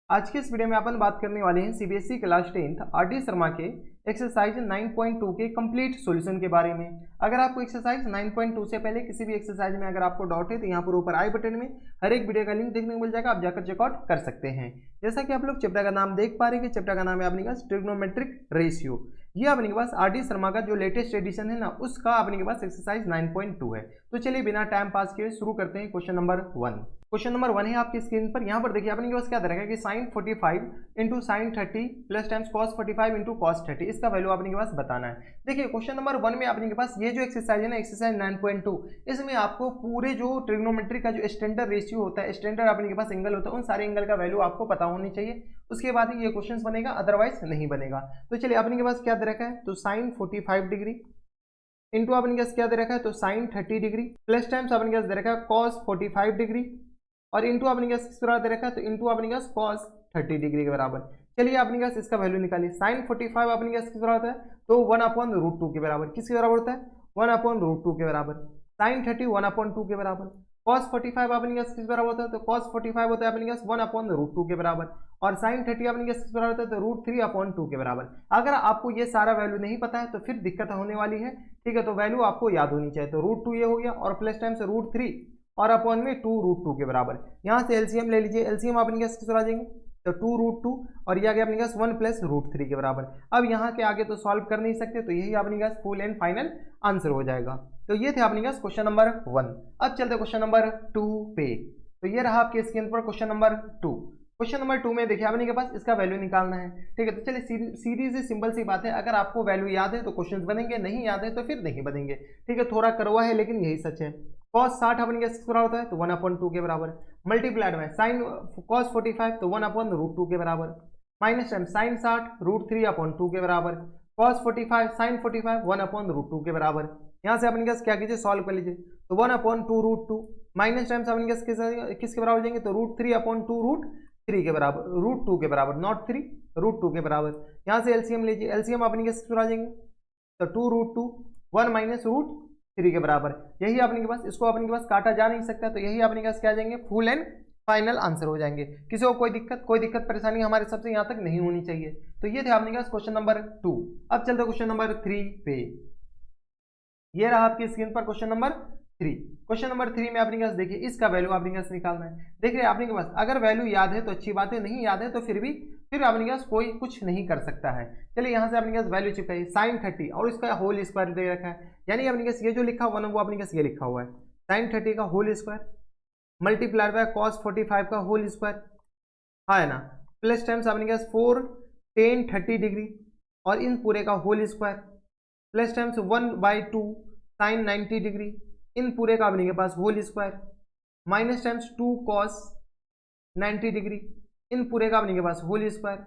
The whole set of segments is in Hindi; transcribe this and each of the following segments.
आज के इस वीडियो में अपन बात करने वाले हैं CBSE class 10th RD Sharma के एक्सरसाइज 9.2 के कंप्लीट सॉल्यूशन के बारे में। अगर आपको एक्सरसाइज 9.2 से पहले किसी भी एक्सरसाइज में अगर आपको डाउट है तो यहाँ पर ऊपर आई बटन में हर एक वीडियो का लिंक देखने को मिल जाएगा, आप जाकर चेकआउट कर सकते हैं। जैसा कि आप लोग चैप्टर का नाम देख पा रहे हैं कि चैप्टर का नाम है अपने पास ट्रिग्नोमेट्रिक रेशियो। ये अपने के पास आरडी शर्मा का जो लेटेस्ट एडिशन है ना, उसका अपने के पास एक्सरसाइज 9.2 है। तो चलिए बिना टाइम पास किए शुरू करते हैं। Question number 1। क्वेश्चन नंबर 1 है आपकी स्क्रीन पर। यहाँ पर देखिए अपने के पास क्या दे रखा है कि sin 45 into sine 30 plus times cos 45 into cos 30, इसका वैल्यू अपने के पास बताना है। देखिए क्वेश्चन नंबर 1 में अपने के पास ये जो एक्सरसाइज है ना, एक्सरसाइज 9.2, इसमें आपको पूरे जो ट्रिग्नोमेट्री का जो स्टैंडर्ड रेशियो होता है, स्टैंडर्ड अपने के पास एंगल होता है, उन सारे एंगल का वैल्यू आपको पता होनी चाहिए, उसके बाद ही ये क्वेश्चन बनेगा, अदरवाइज नहीं बनेगा। तो चलिए अपने के पास क्या दे रखा है, तो साइन 45 डिग्री इंटू अपने के पास क्या दे रखा है, तो साइन 30 डिग्री प्लस टाइम्स अपने के पास दे रखा है कॉस 45 डिग्री और इंटू अपने पास किस तरह दे रखा है, तो इंटू अपने पास cos 30 डिग्री के बराबर। चलिए अपने पास इसका वैल्यू निकालिए। साइन 45 अपने पास किस तरह होता है, तो 1/√2 के बराबर। किसके बराबर होता है, 1/√2 के बराबर। साइन 30 1/2 के बराबर। cos 45 अपने पास किस बराबर होता है, तो cos 45 होता है अपने पास 1/√2 के बराबर। और साइन 30 अपने पास किस बराबर होता है, तो √3/2 के बराबर। अगर आपको ये सारा वैल्यू नहीं पता है तो फिर दिक्कत होने वाली है, ठीक है। तो वैल्यू आपको याद होनी चाहिए। तो √2 ये हो गया और प्लस टाइम से √3 और अपॉन में 2√2 के बराबर। यहाँ से एलसीएम ले लीजिए, एलसीएम अपने पास किस तरह आ जाएंगे, तो 2√2 और ये आ गया अपने पास 1 प्लस √3 के बराबर। अब यहाँ के आगे तो सॉल्व कर नहीं सकते, तो यही अपने पास फुल एंड फाइनल आंसर हो जाएगा। तो ये थे अपने पास क्वेश्चन नंबर 1। अब चलते क्वेश्चन नंबर 2 पे। तो ये रहा आपके स्क्रीन पर क्वेश्चन नंबर 2। क्वेश्चन नंबर 2 में देखिए अपने के पास इसका वैल्यू निकालना है, ठीक है। तो चलिए सीधी सी सिंपल सी बात है, अगर आपको वैल्यू याद है तो क्वेश्चंस बनेंगे, नहीं याद है तो फिर नहीं बनेंगे, ठीक है। थोड़ा करवा है लेकिन यही सच है। cos 60 अपने के किस बराबर होता है, तो 1/2 के बराबर। मल्टीप्लाइड में साइन cos 45 तो 1/√2 के बराबर। माइनस टाइम साइन 60 √3/2 के बराबर। cos 45 साइन 45 1/√2 के बराबर। यहाँ से अपने पास क्या कीजिए, सॉल्व कर लीजिए। तो 1/2√2 माइनस टाइम से अपने पास किसके बराबर जाएंगे, तो √3/2√3 के बराबर, √2 के बराबर, नॉट 3, √2 के बराबर। यहाँ से एलसीएम लीजिए, एलसीएम अपने किसके बराबर जाएंगे, तो 2√2 1 माइनस √3 के बराबर। यही अपने के पास, इसको अपने के पास काटा जा नहीं सकता, तो यही अपने के पास क्या आ जाएंगे, फुल एंड फाइनल आंसर हो जाएंगे। किसी को कोई दिक्कत परेशानी हमारे सबसे यहाँ तक नहीं होनी चाहिए। तो ये थे अपने के पास क्वेश्चन नंबर 2। अब चलते क्वेश्चन नंबर 3 पे। ये रहा आपकी स्क्रीन पर क्वेश्चन नंबर 3। क्वेश्चन नंबर 3 में अपने पास देखिए इसका वैल्यू अपने पास निकालना है। देखिए अपने के पास अगर वैल्यू याद है तो अच्छी बात है, नहीं याद है तो फिर अपने पास कोई कुछ नहीं कर सकता है। चलिए यहाँ से अपने पास वैल्यू चिपकाइए, साइन 30 और इसका होल स्क्वायर दे रखा है, यानी अपने पास ये जो लिखा हुआ ना वो अपने पास ये लिखा हुआ है, साइन 30 का whole square multiplied by cos 45 का होल स्क्वायर, हाँ है ना, प्लस टाइम्स अपने पास 4 tan 30 डिग्री और इन पूरे का whole square plus times 1/2 sine 90 degree, इन पूरे का अपने के पास whole square minus times 2 cos 90 degree, इन पूरे का अपने के पास होल स्क्वायर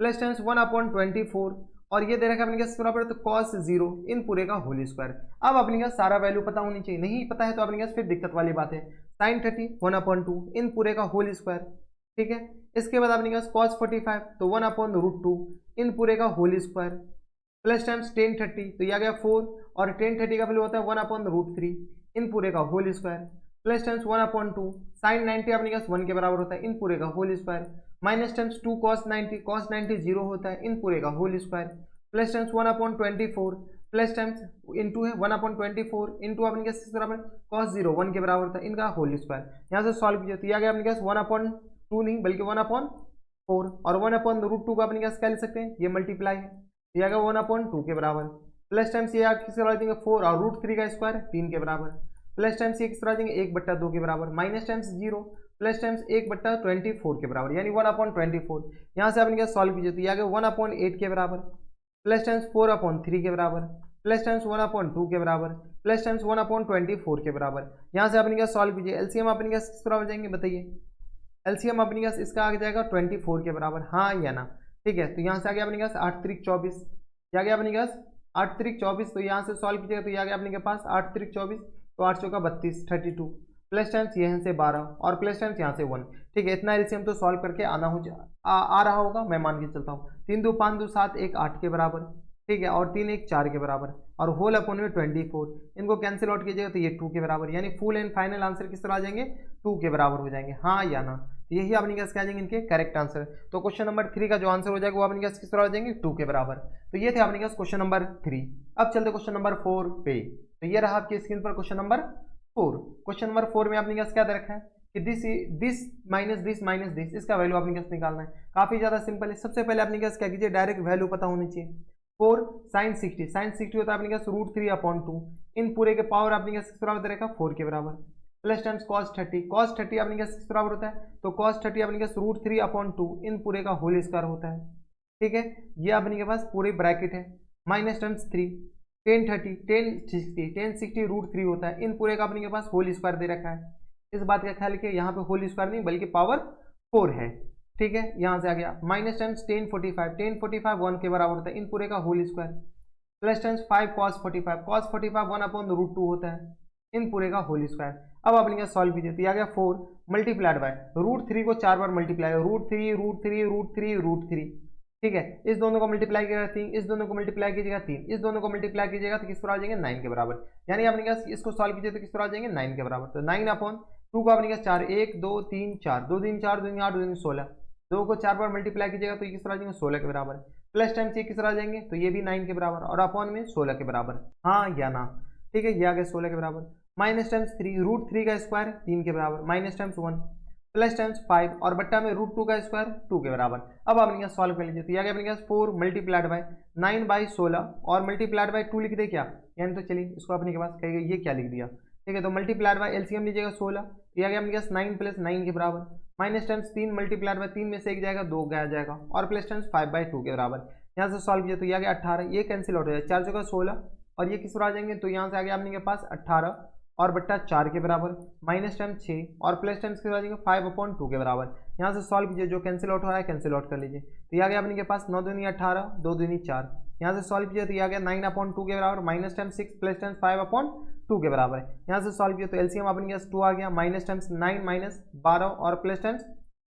प्लस टाइम्स 1/24 और ये दे रखा है अपने के बराबर तो cos 0 इन पूरे का होल स्क्वायर। अब अपने के सारा वैल्यू पता होनी चाहिए, नहीं पता है तो अपने के फिर दिक्कत वाली बात है। साइन 30 1/2 इन पूरे का होल स्क्वायर, ठीक है। इसके बाद अपने के पास cos 45 तो 1/√2 इन पूरे का whole square plus times tan 30 तो यह आ गया 4 और tan 30 का वैल्यू होता है 1/√3 इन पूरे का whole square plus times 1/2 sine 90 अपने पास 1 के बराबर होता है इन पूरे का whole square minus times 2 cos 90 0 होता है इन पूरे का whole square plus times 1/24 plus times into है 1/24 इंटू अपने पास किस बराबर cos 0 1 के बराबर होता है इनका होल स्क्वायर। यहाँ से सॉल्व कीजिए तो यह आ गया अपने पास 1/2 नहीं बल्कि 1/4 और 1/√2 का अपने पास क्या ले सकते हैं, ये मल्टीप्लाई है, ये आ गया 1/2 के बराबर प्लस टाइम्स ये किसके बराबर देंगे 4 और √3 का स्क्वायर 3 के बराबर प्लस टाइम्स ये किस तरह देंगे 1/2 के बराबर माइनस टाइम्स 0 प्लस टाइम्स 1/24 के बराबर यानी 1/24। यहाँ से अपने क्या सॉल्व कीजिए तो ये आ गया 1/8 के बराबर प्लस टाइम्स 4/3 के बराबर प्लस टाइम्स 1/2 के बराबर प्लस टाइम्स 1/24 के बराबर। यहाँ से अपने क्या सॉल्व कीजिए, एलसीएम अपने क्या किस बराबर जाएंगे बताइए, एलसीएम अपने पास इसका आ जाएगा 24 के बराबर, हाँ या ना, ठीक है। तो यहाँ से आ गया अपने पास 8 3 24, क्या गया अपने पास 8 3 24, तो यहाँ से सॉल्व कीजिएगा तो यह आ गया अपने के पास 8 3 24 तो 8 चौका 32 32 प्लस टाइम्स यहाँ से 12 और प्लस टाइम्स यहाँ से 1, ठीक है। इतना एलसीएम तो सॉल्व करके आ रहा होगा, मैं मान के चलता हूँ। 3 2 5 2 7 1 8 के बराबर, ठीक है, और 3 1 4 के बराबर और होल अपॉन में 24, इनको कैंसिल आउट कीजिएगा तो ये 2 के बराबर, यानी फुल एंड फाइनल आंसर किस तरह आ जाएंगे 2 के बराबर हो जाएंगे, हाँ या ना, तो यही अपने पास क्या आ जाएंगे इनके करेक्ट आंसर। तो क्वेश्चन नंबर 3 का जो आंसर हो जाएगा वो अपने पास किस तरह हो जाएंगे 2 के बराबर। तो ये थे अपने पास क्वेश्चन नंबर 3। अब चलते क्वेश्चन नंबर 4 पे। तो ये रहा आपकी स्क्रीन पर क्वेश्चन नंबर 4। क्वेश्चन नंबर 4 में अपने पास क्या दे रखा है कि दिस माइनस दिस, इसका वैल्यू अपने पास निकालना है। काफी ज्यादा सिंपल है। सबसे पहले अपने पास क्या कीजिए, डायरेक्ट वैल्यू पता होनी चाहिए। 4 साइन 60 होता है अपने पास √3/2। इन पूरे के पावर अपने पास किस बराबर दे रखा 4 के बराबर। प्लस टाइम्स cos 30 अपने पास किस बराबर होता है, तो cos 30 अपने पास √3/2 इन पूरे का होल स्क्वायर होता है। ठीक है, ये अपने के पास पूरी ब्रैकेट है। माइनस टाइम्स 3 10 60 √3 होता है। इन पूरे का अपने के पास होल स्क्वायर दे रखा है। इस बात का ख्याल किया, यहाँ पे होल स्क्वायर नहीं बल्कि पावर 4 है। ठीक है, यहाँ से आ गया माइनस टाइम्स 1045 1 के बराबर होता है। इन पूरे का whole square plus times 5 cos 45 1/√2 होता है। इन पूरे का होल स्क्वायर। अब अपने क्या सॉल्व कीजिए, तो आ गया 4 मल्टीप्लाइड बाय √3 को 4 बार मल्टीप्लाई √3 ठीक है, इस दोनों को मल्टीप्लाई कीजिएगा 3, इस दोनों को मल्टीप्लाई कीजिएगा 3, इस दोनों को मल्टीप्लाई कीजिएगा तो किस पर आ जाएंगे 9 के बराबर। यानी अपने क्या इसको सॉल्व कीजिए तो किस पर आ जाएंगे 9 के बराबर। तो 9/2 को अपने क्या 4 1 2 3 4 2 3 4 2 8 2 16 2 को 4 बार मल्टीप्लाई कीजिएगा तो किस पर आ जाएंगे 16 के बराबर। प्लस टाइम्स ये किस पर आ जाएंगे, तो ये भी 9 के बराबर और अपॉन में 16 के बराबर, हाँ या ना। ठीक है, ये आ गया 16 के बराबर। माइनस टाइम्स 3 √3 का स्क्वायर 3 के बराबर, माइनस टाइम्स 1 प्लस टाइम्स 5 और बट्टा में √2 का स्क्वायर 2 के बराबर। अब अपने पास सॉल्व कर लीजिए, तो ये आ गया अपने पास 4 मल्टीप्लाइड बाय 9/16 और मल्टीप्लाइड बाय 2 लिख दे क्या, यानी तो चलिए इसको अपने के पास कहेगा ये क्या लिख दिया। ठीक है, तो मल्टीप्लाइड बाय एलसीएम लीजिएगा 16, ये आ गया अपने पास 9 + 9 के बराबर। माइनस टाइम्स 3 मल्टीप्लाइड बाय 3 में से एक जाएगा 2 गया जाएगा और प्लस टाइम्स 5/2 के बराबर। यहाँ से सॉल्व कीजिए तो ये आ गया 18, ये कैंसिल आउट हो जाएगा 4 जगह 16 और ये किस पर आ जाएंगे, तो यहाँ से आ गया अपने के पास 18 और बट्टा 4 के बराबर माइनस टाइम 6 और प्लस टाइम्स के जाएंगे 5/2 के बराबर। यहाँ से सॉल्व कीजिए, जो कैंसिल आउट हो रहा है कैंसिल आउट कर लीजिए। तो ये आ गया अपने के पास 9 दूनी 18 2 दूनी 4। यहाँ से सॉल्व कीजिए तो ये आ गया 9/2 के बराबर माइनस टाइम 6 प्लस टाइम्स 5/2 के बराबर। यहाँ से सॉल्व कीजिए तो एलसीएम अपने के पास 2 आ गया, माइनस टाइम्स 9 माइनस 12 और प्लस टाइम्स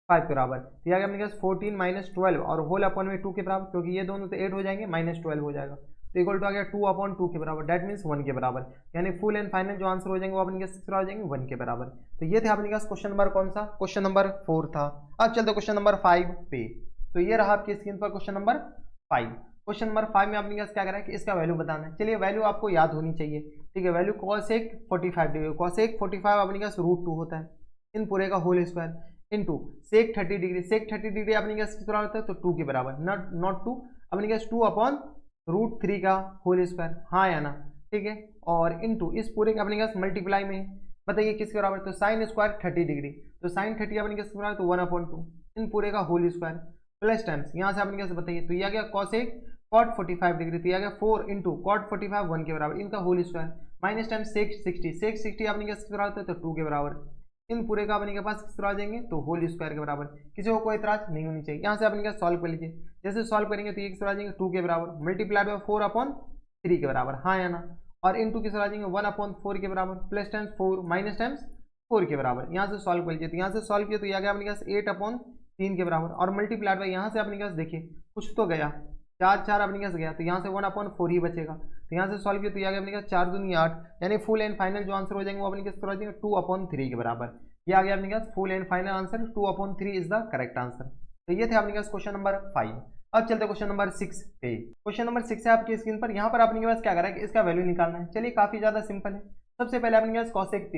5 के बराबर। तो ये आ गया अपने के पास 14 - 12 और होल अपॉन में 2 के बराबर, क्योंकि ये दोनों तो 8 हो जाएंगे -12 हो जाएगा। तो इक्वल टू आ गया 2/2 के बराबर, डेट मीन्स 1 के बराबर। यानी फुल एंड फाइनल जो आंसर हो जाएंगे वो अपने के पास हो जाएंगे 1 के बराबर। तो ये थे अपने पास क्वेश्चन नंबर कौन सा, क्वेश्चन नंबर 4 था। अब चलते क्वेश्चन नंबर 5 पे। तो ये रहा आपकी स्क्रीन पर क्वेश्चन नंबर 5। क्वेश्चन नंबर 5 में अपने पास क्या करा है कि इसका वैल्यू बताना है। चलिए वैल्यू आपको याद होनी चाहिए। ठीक है, वैल्यू cos 45 डिग्री, cos 45 अपने पास √2 होता है। इन पूरे का whole square into sec 30 degree, sec 30 degree अपने पास किस बराबर होता है, तो 2 के बराबर, नॉट 2 अपने पास 2/√3 का होल स्क्वायर, हाँ या ना। ठीक है, और इनटू इस पूरे का अपने पास मल्टीप्लाई में बताइए किसके बराबर, तो साइन स्क्वायर 30 डिग्री, तो साइन 30 अपने किसके बराबर, तो 1/2 इन पूरे का होल स्क्वायर प्लस टाइम्स यहाँ से अपने कैसे बताइए, तो ये आ गया cot 45 डिग्री, तो ये आ गया 4 इंटू cot 45 1 के बराबर, इनका whole square minus times sec 60 अपने किसके बराबर होता है, तो 2 के बराबर। इन पूरे का अपने के पास किस तरह आ जाएंगे, तो होल स्क्वायर के बराबर। किसी को कोई इतराज नहीं होनी चाहिए। यहाँ से अपने क्या सॉल्व कर लीजिए, जैसे सॉल्व करेंगे तो ये किस तरह आ जाएंगे 2 के बराबर मल्टीप्लाइड बाय 4/3 के बराबर, हाँ या ना। और इनटू किस तरह आ जाएंगे 1/4 के बराबर प्लस टाइम्स 4 माइनस टाइम्स 4 के बराबर। यहाँ से सॉल्व कर लीजिए, तो यहाँ से सॉल्व किया तो ये आ गया अपने पास 8/3 के बराबर और मल्टीप्लाइड बाय यहाँ से अपने पास देखिए कुछ तो गया 4 अपने पास गया, तो यहाँ से 1/4 ही बचेगा। तो यहाँ से सॉल्व किया तो ये आ गया अपने पास 4 दूनी 8, यानी फुल एंड फाइनल जो आंसर हो जाएंगे वो अपने किस तरह आ जाएंगे 2/3 के बराबर। ये आ गया अपने पास full and final answer 2/3 is the correct answer. तो ये थे अपने पास क्वेश्चन नंबर 5। अब चलते क्वेश्चन नंबर 6 पे। क्वेश्चन नंबर 6 है आपकी स्क्रीन पर। यहाँ पर अपने पास क्या करा है कि इसका वैल्यू निकालना है। चलिए काफी ज्यादा सिंपल है। सबसे पहले अपने पास cosec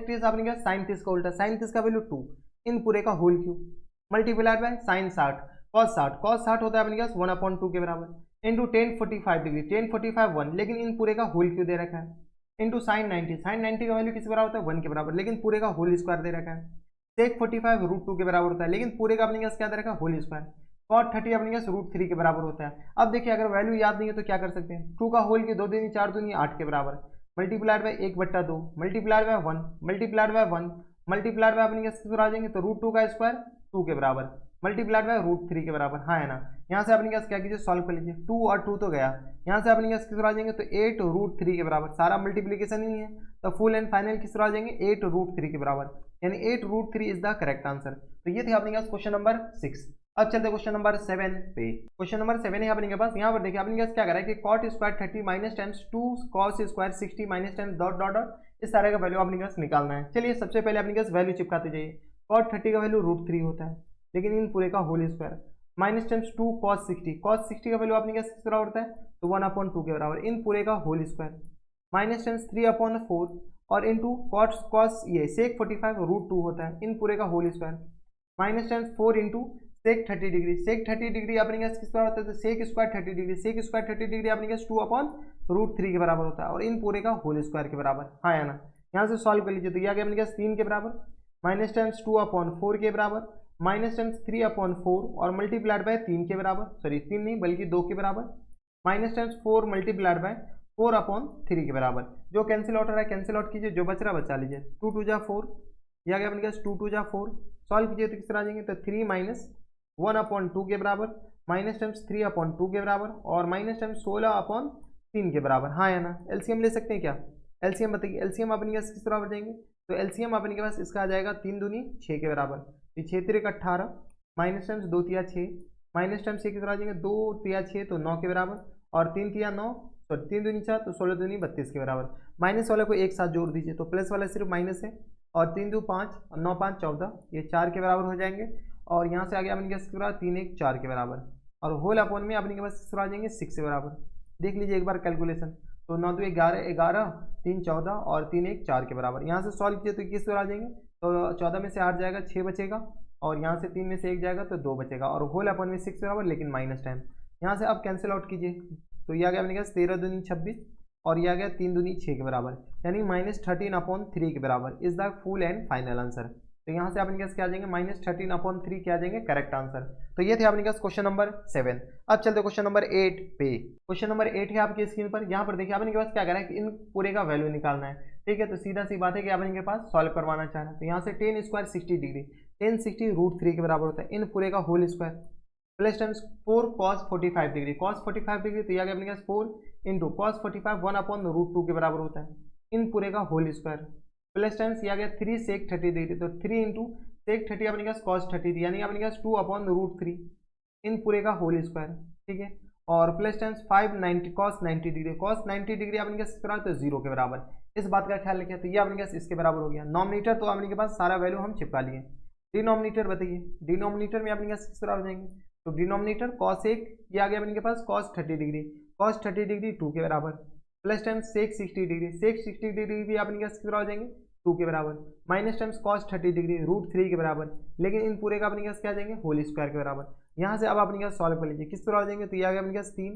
30 अपने पास sin 30 का उल्टा, sin 30 का वैल्यू 2 इन पूरे का whole cube multiplied by sin 60 cos 60 होता है अपने पास 1/2 के बराबर इंटू 1045 डिग्री 1045 1, लेकिन इन पूरे का होल क्यूब दे रखा है इंटू sin 90 का वैल्यू किस बराबर होता है 1 के बराबर, लेकिन पूरे का होल स्क्वायर दे रखा है। sec 45 √2 के बराबर होता है, लेकिन पूरे का अपने पास क्या दे रखा है होल स्क्वायर। cot 30 अपने पास √3 के बराबर होता है। अब देखिए अगर वैल्यू याद नहीं है तो क्या कर सकते हैं, 2 का होल के 2 दूनी 4 दूनी 8 के बराबर multiplied by 1/2 multiplied by 1 multiplied by 1 multiplied by अपने किस आ जाएंगे, तो √2 का स्क्वायर 2 के बराबर मल्टीप्लाइड बाय √3 के बराबर, हाँ है ना। यहाँ से अपने क्या कीजिए सॉल्व कर लीजिए, 2 और 2 तो गया, यहाँ से अपने किस आ जाएंगे तो 8√3 के बराबर, सारा मल्टीप्लीकेशन ही है तो फुल एंड फाइनल किस आ जाएंगे 8√3 के बराबर, यानी 8√3 इज द करेक्ट आंसर। तो ये थे अपने पास क्वेश्चन नंबर 6। अब चलते क्वेश्चन नंबर 7 पे। क्वेश्चन नंबर 7 है अपने के पास। यहाँ पर देखिए अपने पास क्या करा है कि cot square 30 minus times 2 cos square 60 minus times dot dot dot इस तरह का वैल्यू अपने पास निकालना है। चलिए सबसे पहले अपने पास वैल्यू चिपकाते जाइए। कॉट 30 का वैल्यू √3 होता है, लेकिन इन पूरे का whole square. Minus times 2 cos 60, cos 60 का वैल्यू आपने क्या किस बराबर होता है, तो 1/2 के बराबर, इन पूरे का होल स्क्वायर। माइनस टाइम्स 3/4 और इंटू कॉस कॉस ये सेक 45 √2 होता है, इन पूरे का whole square. Minus times 4 into sec 30 degree, sec 30 degree आपने क्या किस बराबर होता है, तो sec square 30 degree, sec square 30 degree आपने क्या 2/√3 के बराबर होता है, और इन पूरे का होल स्क्वायर के बराबर। हाँ या ना, यहाँ से सॉल्व कर लीजिए, तो यह आ गया अपने क्या 3 के बराबर, माइनस टाइम्स 2/4 के बराबर, माइनस टाइम्स 3/4 और मल्टीप्लाइड बाय 3 के बराबर, सॉरी 3 नहीं बल्कि 2 के बराबर, माइनस टाइम्स 4 मल्टीप्लाइड बाय 4/3 के बराबर। जो कैंसिल आउट हो रहा है कैंसिल आउट कीजिए, जो बच रहा है बचा लीजिए। 2 2 जा 4, यह आ गया अपने पास 2 2 जा 4, सॉल्व कीजिए तो किस तरह आ जाएंगे, तो 3 माइनस 1/2 के बराबर, माइनस टाइम्स 3/2 के बराबर और माइनस टाइम्स 16/3 के बराबर। हाँ या ना, एलसीएम ले सकते हैं क्या, एलसीएम बताइए, एलसीएम अपने पास किस बराबर जाएंगे, तो एलसीएम अपने के पास इसका आ जाएगा 3 दूनी 6 के बराबर, 6 3 18, माइनस टाइम्स 2 3 6, माइनस टाइम्स 6 किस तरह आ जाएंगे, 2 3 6 तो 9 के बराबर, और 3 3 9, तो 3 दूनी 4 तो 16 दूनी 32 के बराबर। माइनस वाले को एक साथ जोड़ दीजिए, तो प्लस वाला सिर्फ माइनस है, और 3 2 5 और 9 5 14, ये 4 के बराबर हो जाएंगे, और यहाँ से आगे अपने पास किस बराबर 3 1 4 के बराबर, और होल अपॉन में अपने के पास किस तरह आ जाएंगे 6 के बराबर। देख लीजिए एक बार कैलकुलेशन, तो 9 2 11 11, 3 14 और 3 1 4 के बराबर। यहाँ से सॉल्व किए तो किस तरह आ जाएंगे, तो 14 में से 8 जाएगा 6 बचेगा, और यहाँ से 3 में से 1 जाएगा तो 2 बचेगा, और होल अपॉन में 6 बराबर लेकिन माइनस टाइम। यहाँ से आप कैंसिल आउट कीजिए, तो यह आ गया अपने पास 13 दूनी 26 और यह आ गया 3 दूनी 6 के बराबर, यानी -13/3 के बराबर is the full and final answer. तो यहाँ से अपने पास क्या आ जाएंगे -13/3 क्या आ जाएंगे करेक्ट आंसर। तो ये थे अपने पास क्वेश्चन नंबर 7। अब चलते क्वेश्चन नंबर 8 पे। क्वेश्चन नंबर 8 है आपकी स्क्रीन पर, यहाँ पर देखिए अपने के पास क्या कर रहा है कि इन पूरे का वैल्यू निकालना है। ठीक है, तो सीधा सी बात है कि अपने के पास सॉल्व करवाना चाह रहे हैं। तो यहाँ से 10 स्क्वायर 60 डिग्री, 10 60 √3 के बराबर होता है, इन पूरे का whole square plus times 4 cos 45 degree, cos 45 degree तो यह आ गया अपने पास 4 इंटू cos 45 1/√2 के बराबर होता है, इन पूरे का होल स्क्वायर प्लस टाइम्स यह आ गया 3 सेक 30 डिग्री, तो 3 इंटू सेक 30 अपने पास cos 30 यानी अपने पास 2/√3 इन पूरे का होल स्क्वायर। ठीक है, और plus times 5 90 cos 90 degree, cos 90 degree अपने पास किस बराबर, तो 0 के बराबर। इस बात का ख्याल रखिए, तो ये अपने पास इसके बराबर हो गया। नॉमिनेटर तो अपने के पास सारा वैल्यू हम चिपका लिए। डिनोमिनेटर बताइए, डिनोमिनेटर में अपने पास किस बराबर जाएंगे, तो डिनोमिनेटर cos 1 ये आ गया अपने के पास cos 30 डिग्री, cos 30 डिग्री 2 के बराबर प्लस टाइम्स सेक 60 डिग्री, सेक 60 डिग्री भी अपने पास किस बराबर जाएंगे 2 के बराबर माइनस टाइम्स cos 30 डिग्री √3 के बराबर, लेकिन इन पूरे का अपने पास क्या जाएंगे होल स्क्वायर के बराबर। यहाँ से अब अपने पास सॉल्व कर लीजिए, किस बराबर जाएंगे, तो ये आ गया अपने पास 3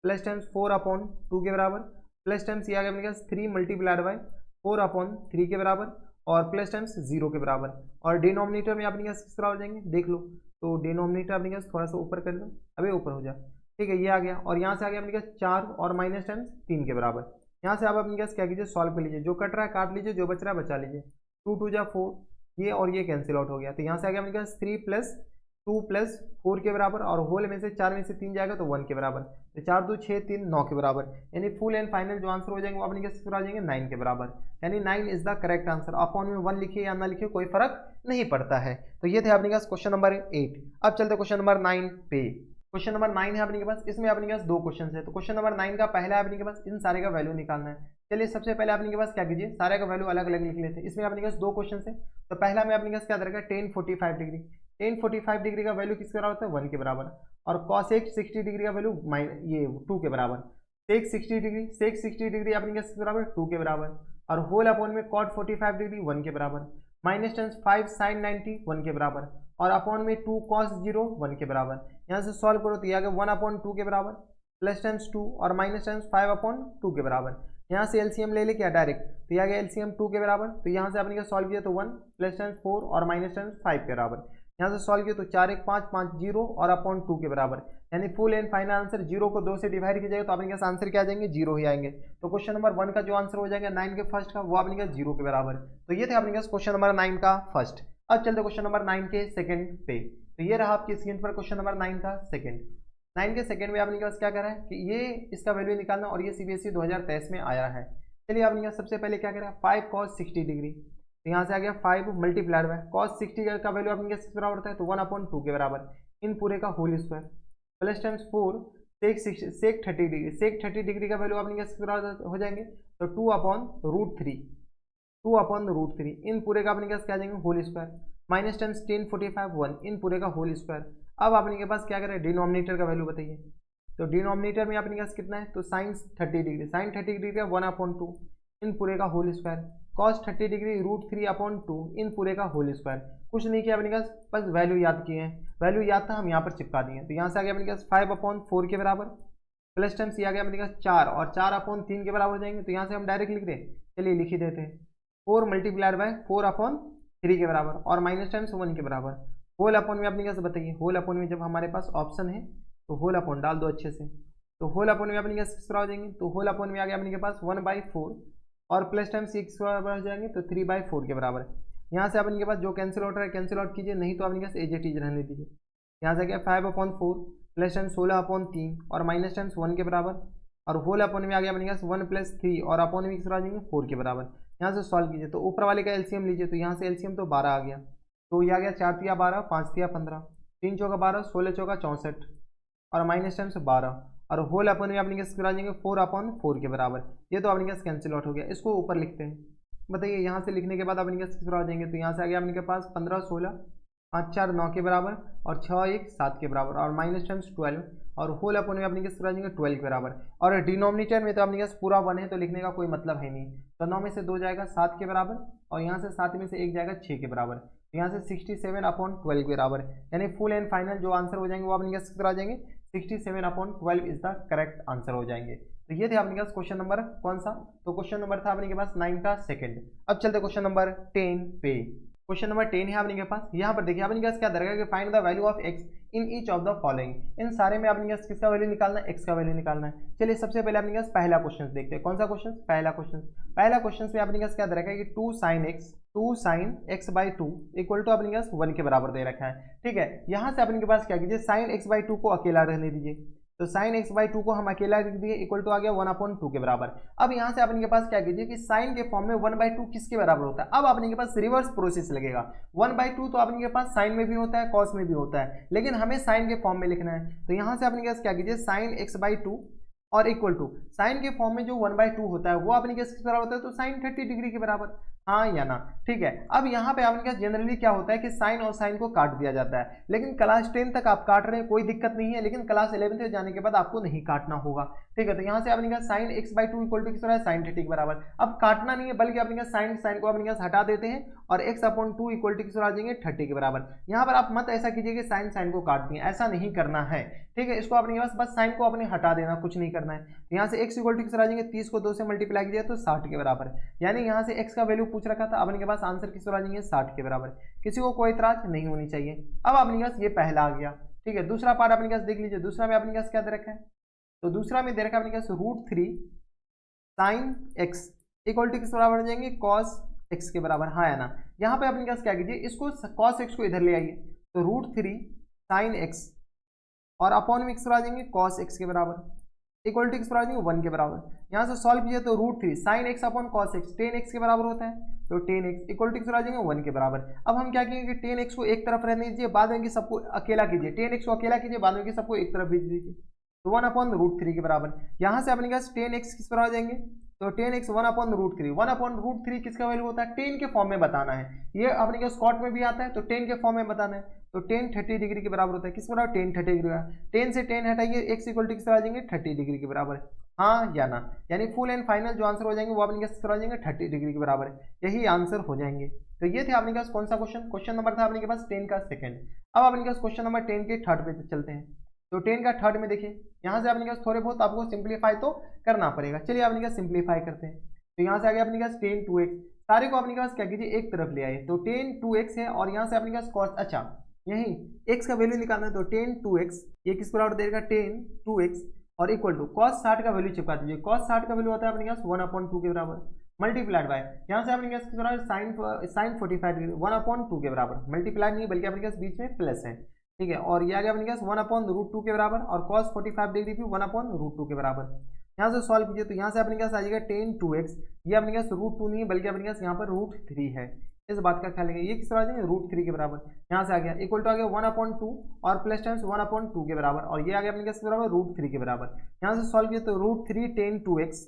प्लस टाइम्स 4/2 के बराबर प्लस टाइम्स ये आ गया अपने पास 3 मल्टीप्लाइड बाय 4/3 के बराबर और प्लस टाइम्स 0 के बराबर, और डिनोमिनेटर में अपने पास किस बराबर जाएंगे देख लो, तो डिनोमिनेटर अपने पास थोड़ा सा ऊपर कर दो, अबे ऊपर हो जा। ठीक है, ये आ गया, और यहाँ से आ गया अपने पास 4 और माइनस टाइम्स 3 के बराबर। यहाँ से आप अपने पास क्या कीजिए सॉल्व कर लीजिए, जो कट रहा है काट लीजिए, जो बच रहा है बचा लीजिए। 2 2 जा 4, ये और ये कैंसिल आउट हो गया, तो यहाँ से आ गया अपने पास 3 + 2 + 4 के बराबर, और होल में से 4 में से 3 जाएगा तो 1 के बराबर, तो 4 2 6 3 9 के बराबर, यानी फुल एंड फाइनल जो आंसर हो जाएंगे वो अपने किस आ जाएंगे 9 के बराबर, यानी 9 is the correct answer. Upon में 1 लिखिए या ना लिखिए कोई फर्क नहीं पड़ता है। तो ये थे अपने पास क्वेश्चन नंबर 8। अब चलते क्वेश्चन नंबर 9 पे। क्वेश्चन नंबर 9 है अपने के पास, इसमें अपने के पास 2 क्वेश्चन है। तो क्वेश्चन नंबर 9 का पहला है अपने के पास इन सारे का वैल्यू निकालना है। चलिए सबसे पहले अपने के पास क्या कीजिए सारे का वैल्यू अलग अलग लिख लेते हैं। इसमें अपने के पास 2 क्वेश्चन है, तो पहला में अपने के पास क्या रहेगा 10 45 डिग्री, 10 45 डिग्री का वैल्यू किसके बराबर होता है 1 के बराबर, और cos 60 डिग्री का वैल्यू ये 2 के बराबर, सेक 60 डिग्री, सेक 60 डिग्री अपने के बराबर 2 के बराबर, और होल अपॉन में cot 45 डिग्री 1 के बराबर, माइनस टेंस 5 sin 90 1 के बराबर, और अपॉन में 2 cos 0 1 के बराबर। यहाँ से सॉल्व करो तो ये आ गया 1/2 के बराबर प्लस टेंस 2 और माइनस टेंस 5/2 के बराबर। यहाँ से एलसीएम ले ले क्या डायरेक्ट, तो ये आ गया एलसीएम 2 के बराबर, तो यहाँ से अपने का सॉल्व किया तो 1 प्लस टेंस 4 और माइनस टेंस 5 के बराबर। यहाँ से सॉल्व किया तो 4 1 5 5 0 और अपॉन 2 के बराबर, यानी फुल एंड फाइनल आंसर 0 को 2 से डिवाइड किया जाएगा तो अपने पास आंसर क्या आ जाएंगे 0 ही आएंगे। तो क्वेश्चन नंबर 1 का जो आंसर हो जाएगा 9 के फर्स्ट का वो अपने पास 0 के बराबर। तो ये थे अपने पास क्वेश्चन नंबर 9 का फर्स्ट। अब चलते क्वेश्चन नंबर 9 के सेकंड पे। तो ये रहा आपकी स्क्रीन पर क्वेश्चन नंबर 9 का सेकंड। 9 के सेकंड में अपने पास क्या करा है कि ये इसका वैल्यू निकालना, और ये सीबीएसई 2023 में आया है। चलिए आपने यहाँ सबसे पहले क्या करा 5 cos 60 डिग्री, तो यहाँ से आ गया 5 मल्टीप्लाइड बाय cos 60 का वैल्यू अपने किस बराबर होता है तो 1/2 के बराबर, इन पूरे का होल स्क्वायर प्लस टाइम्स 4 सेक 30 डिग्री, सेक 30 डिग्री का वैल्यू अपने किस बराबर हो जाएंगे तो 2/√3, 2/√3 इन पूरे का अपने क्या आ जाएंगे होल स्क्वायर माइनस टेन 1045 1 इन पूरे का होल स्क्वायर। अब आपने के पास क्या करें, डिनोमिनेटर का वैल्यू बताइए। तो डिनोमिनेटर में आपने पास कितना है, तो साइन 30 डिग्री, साइन 30 डिग्री का 1/2 इन पूरे का होल स्क्वायर, कॉस 30 डिग्री √3/2 इन पूरे का होल स्क्वायर। कुछ नहीं किया अपने पास, बस वैल्यू याद किए हैं, वैल्यू याद था हम यहाँ पर चिपका दिए। तो यहाँ से आ गया अपने पास 5/4 के बराबर, प्लस टाइम्स ये आ गया अपने पास 4 और 4/3 के बराबर हो जाएंगे। तो यहाँ से हम डायरेक्ट लिख दें, चलिए लिख ही देते हैं, 4 मल्टीप्लाइड बाय 4/3 के बराबर और माइनस टाइम्स 1 के बराबर। होल अपॉन में अपने कैसे बताइए, होल अपॉन में जब हमारे पास ऑप्शन है तो होल अपॉन डाल दो अच्छे से। तो होल अपॉन में अपने कैसे किस तरह हो जाएंगे, तो होल अपॉन में आ गया अपने के पास 1/4 और प्लस टाइम्स 6 बराबर हो जाएंगे तो 3/4 के बराबर। यहाँ से अपने के पास जो कैंसिल आउट है कैंसिल आउट कीजिए, नहीं तो अपने पास एज इट इज रहने दीजिए। यहाँ से आ गया 5/4 प्लस टाइम्स 16/3 और माइनस टाइम्स 1 के बराबर और होल अपॉन में आ गया अपने पास 1 + 3 और अपॉन में किस तरह आ जाएंगे 4 के बराबर। यहाँ से सॉल्व कीजिए तो ऊपर वाले का एलसीएम लीजिए, तो यहाँ से एलसीएम तो 12 आ गया, तो ये आ गया 4 × 12 5 × 15 3 × 12 16 × 64 और माइनस टाइम्स 12 और होल अपॉन में अपने कैसे करा जाएंगे 4/4 के बराबर। ये तो अपने कैसे कैंसिल आउट हो गया, इसको ऊपर लिखते हैं। बताइए यहाँ से लिखने के बाद अपने कैसे किस आ जाएंगे, तो यहाँ से आ गया अपने के पास 15 16 5 4 9 के बराबर और 6 1 7 के बराबर और माइनस टाइम्स 12 और होल अपॉन में अपने कैसे आ जाएंगे 12 के बराबर। और डिनोमिनेटर में तो अपने कैसे पूरा 1 है तो लिखने का कोई मतलब है नहीं, तो 9 में से 2 जाएगा 7 के बराबर और यहाँ से 7 में से 1 जाएगा 6 के बराबर। यहाँ से 67/12 के बराबर, यानी फुल एंड फाइनल जो आंसर हो जाएंगे वो अपने कैसे आ जाएंगे 67/12 इज द करेक्ट आंसर हो जाएंगे। तो ये थे अपने पास क्वेश्चन नंबर कौन सा, तो क्वेश्चन नंबर था अपने के पास 9 का सेकंड। अब चलते क्वेश्चन नंबर 10 पे। क्वेश्चन नंबर 10 है अपने के पास, यहाँ पर देखिए अपने पास क्या दरगा कि find the value of X in each of the following. इन सारे में अपने पास किसका वैल्यू निकालना है, एक्स का वैल्यू निकालना है। चलिए सबसे पहले अपने पास पहला क्वेश्चन देखते हैं, कौन सा क्वेश्चन, पहला क्वेश्चन में अपने पास क्या दरगा कि 2 sin x/2 इक्वल टू अपने पास 1 के बराबर दे रखा है। ठीक है, यहाँ से अपने के पास क्या कीजिए sin x/2 को अकेला रहने दीजिए, तो sin x/2 को हम अकेला लिख दिए इक्वल टू आ गया 1/2 के बराबर। अब यहाँ से अपने के पास क्या कीजिए कि sin के फॉर्म में 1/2 किसके बराबर होता है, अब अपने के पास रिवर्स प्रोसेस लगेगा। 1/2 तो अपने के पास sin में भी होता है cos में भी होता है, लेकिन हमें sin के फॉर्म में लिखना है। तो यहाँ से अपने के पास क्या कीजिए sin x/2 और इक्वल टू साइन के फॉर्म में जो 1/2 होता है वो अपने किसके बराबर होता है, तो साइन 30 डिग्री के बराबर, हाँ या ना। ठीक है, अब यहाँ पे आपने जनरली क्या होता है कि साइन और साइन को काट दिया जाता है, लेकिन क्लास 10 तक आप काट रहे हैं कोई दिक्कत नहीं है, लेकिन क्लास 11 में जाने के बाद आपको नहीं काटना होगा। ठीक है, तो यहाँ से आपने कहा साइन x/2 इक्वल टू किस तरह है साइन 30 के बराबर। अब काटना नहीं है बल्कि अपने साइन को अपने हटा देते हैं और x/2 इक्वल टू किस तरह आ जाएंगे 30 के बराबर। यहाँ पर आप मत ऐसा कीजिए कि साइन को काट दिए, ऐसा नहीं करना है। ठीक है, इसको अपने पास बस साइन को अपने हटा देना, कुछ नहीं करना है। यहाँ से x इक्वल टू किस तरह आ जाएंगे 30 को 2 से मल्टीप्लाई किया तो 60 के बराबर, यानी यहाँ से x का वैल्यू पूछ रखा था, अपने के पास आंसर किस तरह आ जाएंगे 60 के बराबर। किसी को कोई इतराज नहीं होनी चाहिए। अब अपने पास ये पहला आ गया। ठीक है, दूसरा पार्ट अपने पास देख लीजिए, दूसरा में अपने पास क्या दे रखा है, तो दूसरा में दे रखा है अपने पास √3 sin x इक्वल टू किस बराबर हो जाएंगे cos x के बराबर, हाँ या ना। यहाँ पे अपने पास क्या कीजिए, इसको cos x को इधर ले आइए, तो √3 sin x और अपॉन में किस आ जाएंगे cos x के बराबर इक्वल टू किस आ जाएंगे 1 के बराबर। यहाँ से सॉल्व कीजिए तो √3 sin x upon cos x 10x के बराबर होता है, तो 10x इक्वल टू किस आ जाएंगे 1 के बराबर। अब हम क्या करेंगे कि 10x को एक तरफ रहने दीजिए, बाद में कि सबको अकेला कीजिए, 10x को अकेला कीजिए, बाद में कि सबको एक तरफ भेज दीजिए, तो 1/√3 के बराबर। यहाँ से अपने पास 10x किस पर आ जाएंगे, तो 10x 1/√3 1/√3 किसका वैल्यू होता है 10 के फॉर्म में बताना है, ये अपने के स्कॉट में भी आता है तो 10 के फॉर्म में बताना है, तो 10 30 डिग्री के बराबर होता है। किस बराबर 10 30 डिग्री का, 10 से 10 हटाइए x इक्वल टू किस तरह आ जाएंगे 30 डिग्री के बराबर, हाँ या ना। यानी फुल एंड फाइनल जो आंसर हो जाएंगे वो अपने किस तरह आ जाएंगे 30 डिग्री के बराबर, यही आंसर हो जाएंगे। तो ये थे अपने पास कौन सा क्वेश्चन नंबर था अपने के पास 10 का सेकंड। अब अपने पास क्वेश्चन नंबर 10 के थर्ड पे चलते हैं। तो 10 का थर्ड में देखिए, यहाँ से अपने पास थोड़े बहुत आपको सिंप्लीफाई तो करना पड़ेगा। चलिए अपने पास सिंप्लीफाई करते हैं। तो यहाँ से आ गया अपने पास 10 2x, सारे को अपने पास क्या कीजिए एक तरफ ले आए, तो 10 2x है और यहाँ से अपने पास cos, अच्छा यही x का वैल्यू निकालना है, तो 10 2x ये किस बराबर देगा 10 2x और इक्वल टू cos 60 का वैल्यू चिपका दीजिए, cos 60 का वैल्यू होता है अपने पास 1/2 के बराबर मल्टीप्लाइड बाय यहाँ से अपने पास किस बराबर sin 45 डिग्री 1/2 के बराबर, मल्टीप्लाई नहीं बल्कि अपने पास बीच में प्लस है। ठीक है, और ये आ गया अपने पास 1/√2 के बराबर और cos 45 डिग्री भी 1/√2 के बराबर। यहाँ से सॉल्व कीजिए तो यहाँ से अपने पास आ जाएगा 10 2x, ये अपने पास √2 नहीं है बल्कि अपने पास यहाँ पर √3 है, इस बात का ख्याल रखिए। ये किस तरह आ जाएंगे √3 के बराबर, यहाँ से आ गया इक्वल टू आ गया 1/2 और प्लस टाइम्स 1/2 के बराबर और ये आ गया अपने पास बराबर √3 के बराबर। यहाँ से सॉल्व किया तो √3 10 2x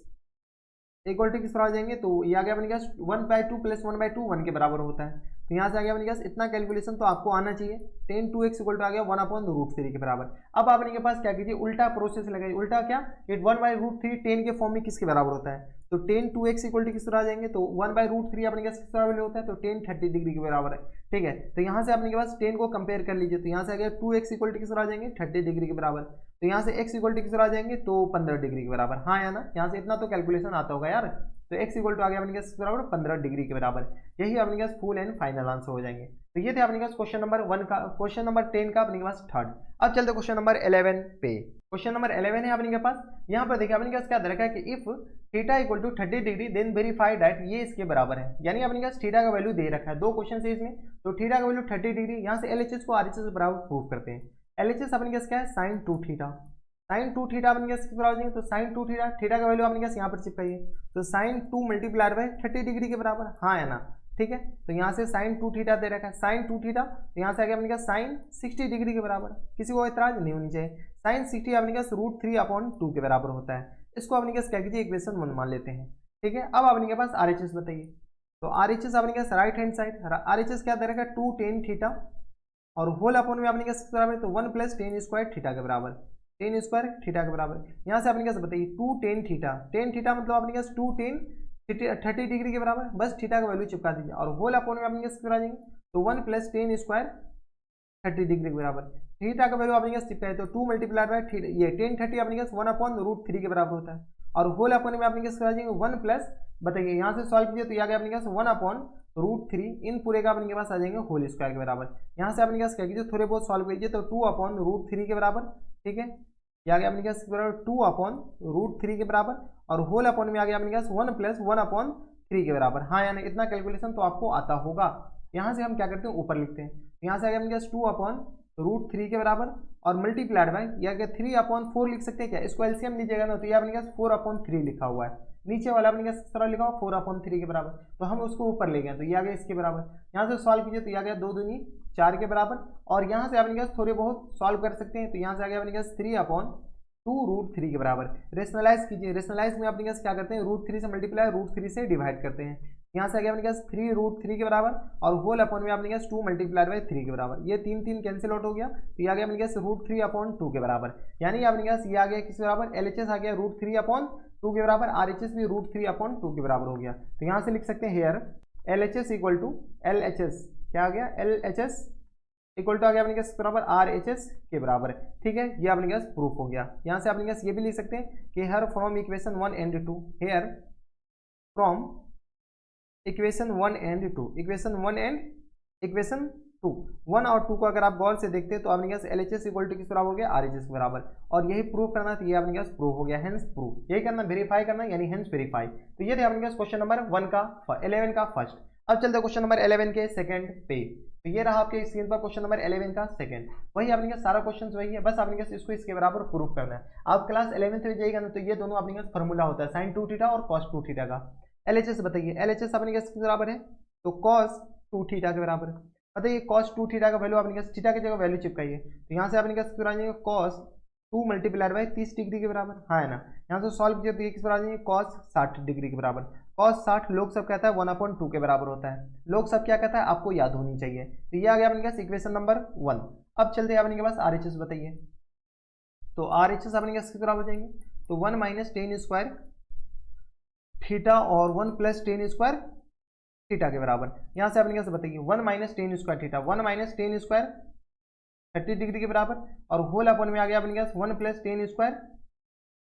इक्वल टू किस तरह आ जाएंगे, तो ये आ गया अपने पास 1/2 प्लस 1/2 1 के बराबर होता है, तो यहाँ से आ गया अपने पास इतना कैलकुलेशन तो आपको आना चाहिए। टेन 2x इक्वल टू आ गया 1/√3 के बराबर। अब आप अपने पास क्या कीजिए, उल्टा प्रोसेस लगाइए। उल्टा क्या, ये 1/√3 10 के फॉर्म में किसके बराबर होता है, तो टेन 2x इक्वल टू किस तरह आ जाएंगे, तो 1/√3 अपने पास किस तरह वैल्यू होता है, तो टेन 30 डिग्री के बराबर है। ठीक है, तो यहाँ से अपने के पास 10 को कंपेयर कर लीजिए, तो यहाँ से आ गया 2x इक्वल टू किस तरह आ जाएंगे 30 डिग्री के बराबर। तो यहाँ से x इक्वल टू किस तरह आ जाएंगे, तो 15 डिग्री के बराबर। हाँ या ना, यहाँ से इतना तो कैलकुलेशन आता होगा यार। तो x इक्वल टू आ गया अपने पास बराबर 15 डिग्री के बराबर। यही अपने पास फुल एंड फाइनल आंसर हो जाएंगे। तो ये थे अपने पास क्वेश्चन नंबर 1 का। क्वेश्चन नंबर 10 का अपने पास थर्ड। अब चलते क्वेश्चन नंबर 11 पे। क्वेश्चन नंबर 11 है अपने पास। यहाँ पर देखिए अपने पास क्या दे रखा है कि if theta equal to 30 degree then verify that ये इसके बराबर है। यानी अपने पास थीटा का वैल्यू दे रखा है, दो क्वेश्चन है इसमें। तो थीटा का वैल्यू 30 डिग्री, यहाँ से एलएचएस को आरएचएस के बराबर प्रूव करते हैं। एलएचएस अपने पास क्या है, sin 2 थीटा। sin 2 थीटा अपने पास किस बराबर हो जाएंगे, तो sin 2 थीटा, थीटा का वैल्यू अपने पास यहाँ पर चिपकाइए, तो sin 2 मल्टीप्लाइड बाय 30 डिग्री के बराबर। हाँ या ना, ठीक है। तो यहाँ से sin 2 थीटा दे रखा है, sin 2 थीटा, तो यहाँ से आ गया अपने पास sin 60 डिग्री के बराबर। किसी को एतराज नहीं होनी चाहिए। sin 60 अपने पास √3/2 के बराबर होता है। इसको अपने पास क्या कीजिए, इक्वेशन 1 मान लेते हैं। ठीक है, अब अपने के पास आरएचएस बताइए। तो आरएचएस अपने पास राइट हैंड साइड, आरएचएस क्या दे रखा है 2 tan थीटा, और होल अपॉन में अपने पास बराबर है, तो 1 + tan स्क्वायर थीटा के बराबर, tan स्क्वायर थीटा के बराबर। यहाँ से अपने पास बताइए 2 tan थीटा, tan थीटा मतलब अपने पास 2 tan 30 डिग्री के बराबर, बस थीटा का वैल्यू चिपका दीजिए, और होल अपॉन में अपने पास आ जाएंगे, तो 1 + tan स्क्वायर 30 डिग्री के बराबर। थीटा का वैल्यू अपने पास चिपका है, तो 2 मल्टीप्लाई बाय ये tan 30 अपने पास 1/√3 के बराबर होता है, और होल अपॉन में अपने पास आ जाएंगे 1 प्लस, बताइए यहाँ से सॉल्व कीजिए तो ये आ गया अपने पास 1/√3, इन पूरे का अपने पास आ जाएंगे होल स्क्वायर के बराबर। यहाँ से अपने पास क्या कीजिए, थोड़े बहुत सॉल्व कीजिए, तो 2/√3 के बराबर। ठीक है, ये आ गया अपने पास बराबर 2/√3 के बराबर, और होल अपॉन में आ गया अपने पास 1 + 1/3 के बराबर। हाँ यानी इतना कैलकुलेशन तो आपको आता होगा। यहाँ से हम क्या करते हैं, ऊपर लिखते हैं। यहाँ से आ गया अपने पास 2/√3 के बराबर, और मल्टीप्लाइड बाय या 3/4 लिख सकते हैं क्या, इसको एलसीएम लीजिएगा ना, तो ये अपने पास 4/3 लिखा हुआ है, नीचे वाला अपने पास तरह लिखा हुआ 4/3 के बराबर, तो हम उसको ऊपर ले गए, तो ये आ गया इसके बराबर। यहाँ से सॉल्व कीजिए तो ये आ गया 2 दूनी 4 के बराबर, और यहाँ से अपने पास थोड़े बहुत सॉल्व कर सकते हैं, तो यहाँ से आ गया अपने पास 3/2√3 के बराबर। रेशनलाइज कीजिए, रेशनलाइज में अपने पास क्या करते हैं, √3 से मल्टीप्लाई √3 से डिवाइड करते हैं। यहाँ से आ गया अपने पास 3√3 के बराबर, और होल अपॉन में अपने पास 2 मल्टीप्लाइड बाय 3 के बराबर। ये 3 कैंसिल आउट हो गया, तो ये आ गया अपने पास √3/2 के बराबर। यानी अपने पास ये आ गया किस बराबर, एलएचएस आ गया √3/2 के बराबर, आरएचएस भी √3/2 के बराबर हो गया। तो यहाँ से लिख सकते हैं here LHS equal to LHS, क्या आ गया, एलएचएस इक्वल टू आ गया अपने पास बराबर आरएचएस के बराबर। ठीक है, ये अपने पास प्रूफ हो गया। यहाँ से अपने पास ये भी लिख सकते हैं कि here from equation 1 and 2, here from equation 1 and 2, equation 1 and equation 2, 1 और 2 को अगर आप गौर से देखते हैं तो अपने पास एलएचएस इक्वल टू किस बराबर हो गया, आरएचएस के बराबर, और यही प्रूव करना, तो ये अपने पास प्रूव हो गया, हेंस प्रूव। यही करना, वेरीफाई करना, यानी हेंस वेरीफाई। तो ये थे अपने पास क्वेश्चन नंबर 1 का 11 का फर्स्ट। अब चलते हैं क्वेश्चन नंबर 11 के सेकंड पे। तो ये रहा आपके स्क्रीन पर क्वेश्चन नंबर 11 का सेकंड। वही अपने पास सारा क्वेश्चन वही है, बस अपने पास इसको इसके बराबर प्रूव करना है। आप क्लास 11th में जाइएगा ना, तो ये दोनों अपने पास फॉर्मूला होता है sin 2 थीटा और cos 2 थीटा का। एलएचएस बताइए, एलएचएस अपने पास किस बराबर है, तो cos 2 थीटा के बराबर है। बताइए cos 2 थीटा का वैल्यू अपने पास थीटा की जगह वैल्यू चिपकाइए, तो यहाँ से अपने पास किस आ जाएंगे, cos 2 मल्टीप्लाइड बाय 30 डिग्री के बराबर। हाँ है ना, यहाँ से सॉल्व कीजिए तो ये किस पर आ जाएंगे, cos 60 डिग्री के बराबर। cos 60 लोग सब कहता है 1/2 के बराबर होता है, लोग सब क्या कहता है, आपको याद होनी चाहिए। तो ये आ गया अपने पास इक्वेशन नंबर 1। अब चलते हैं अपने पास आरएचएस बताइए। तो आरएचएस अपने पास किस बराबर हो जाएंगे, तो 1 - tan स्क्वायर थीटा और 1 + tan स्क्वायर थीटा के बराबर। यहाँ से अपने पास बताइए 1 - tan square theta, 1 - tan square 30 degree के बराबर, और होल अपॉन में आ गया अपने पास 1 + tan स्क्वायर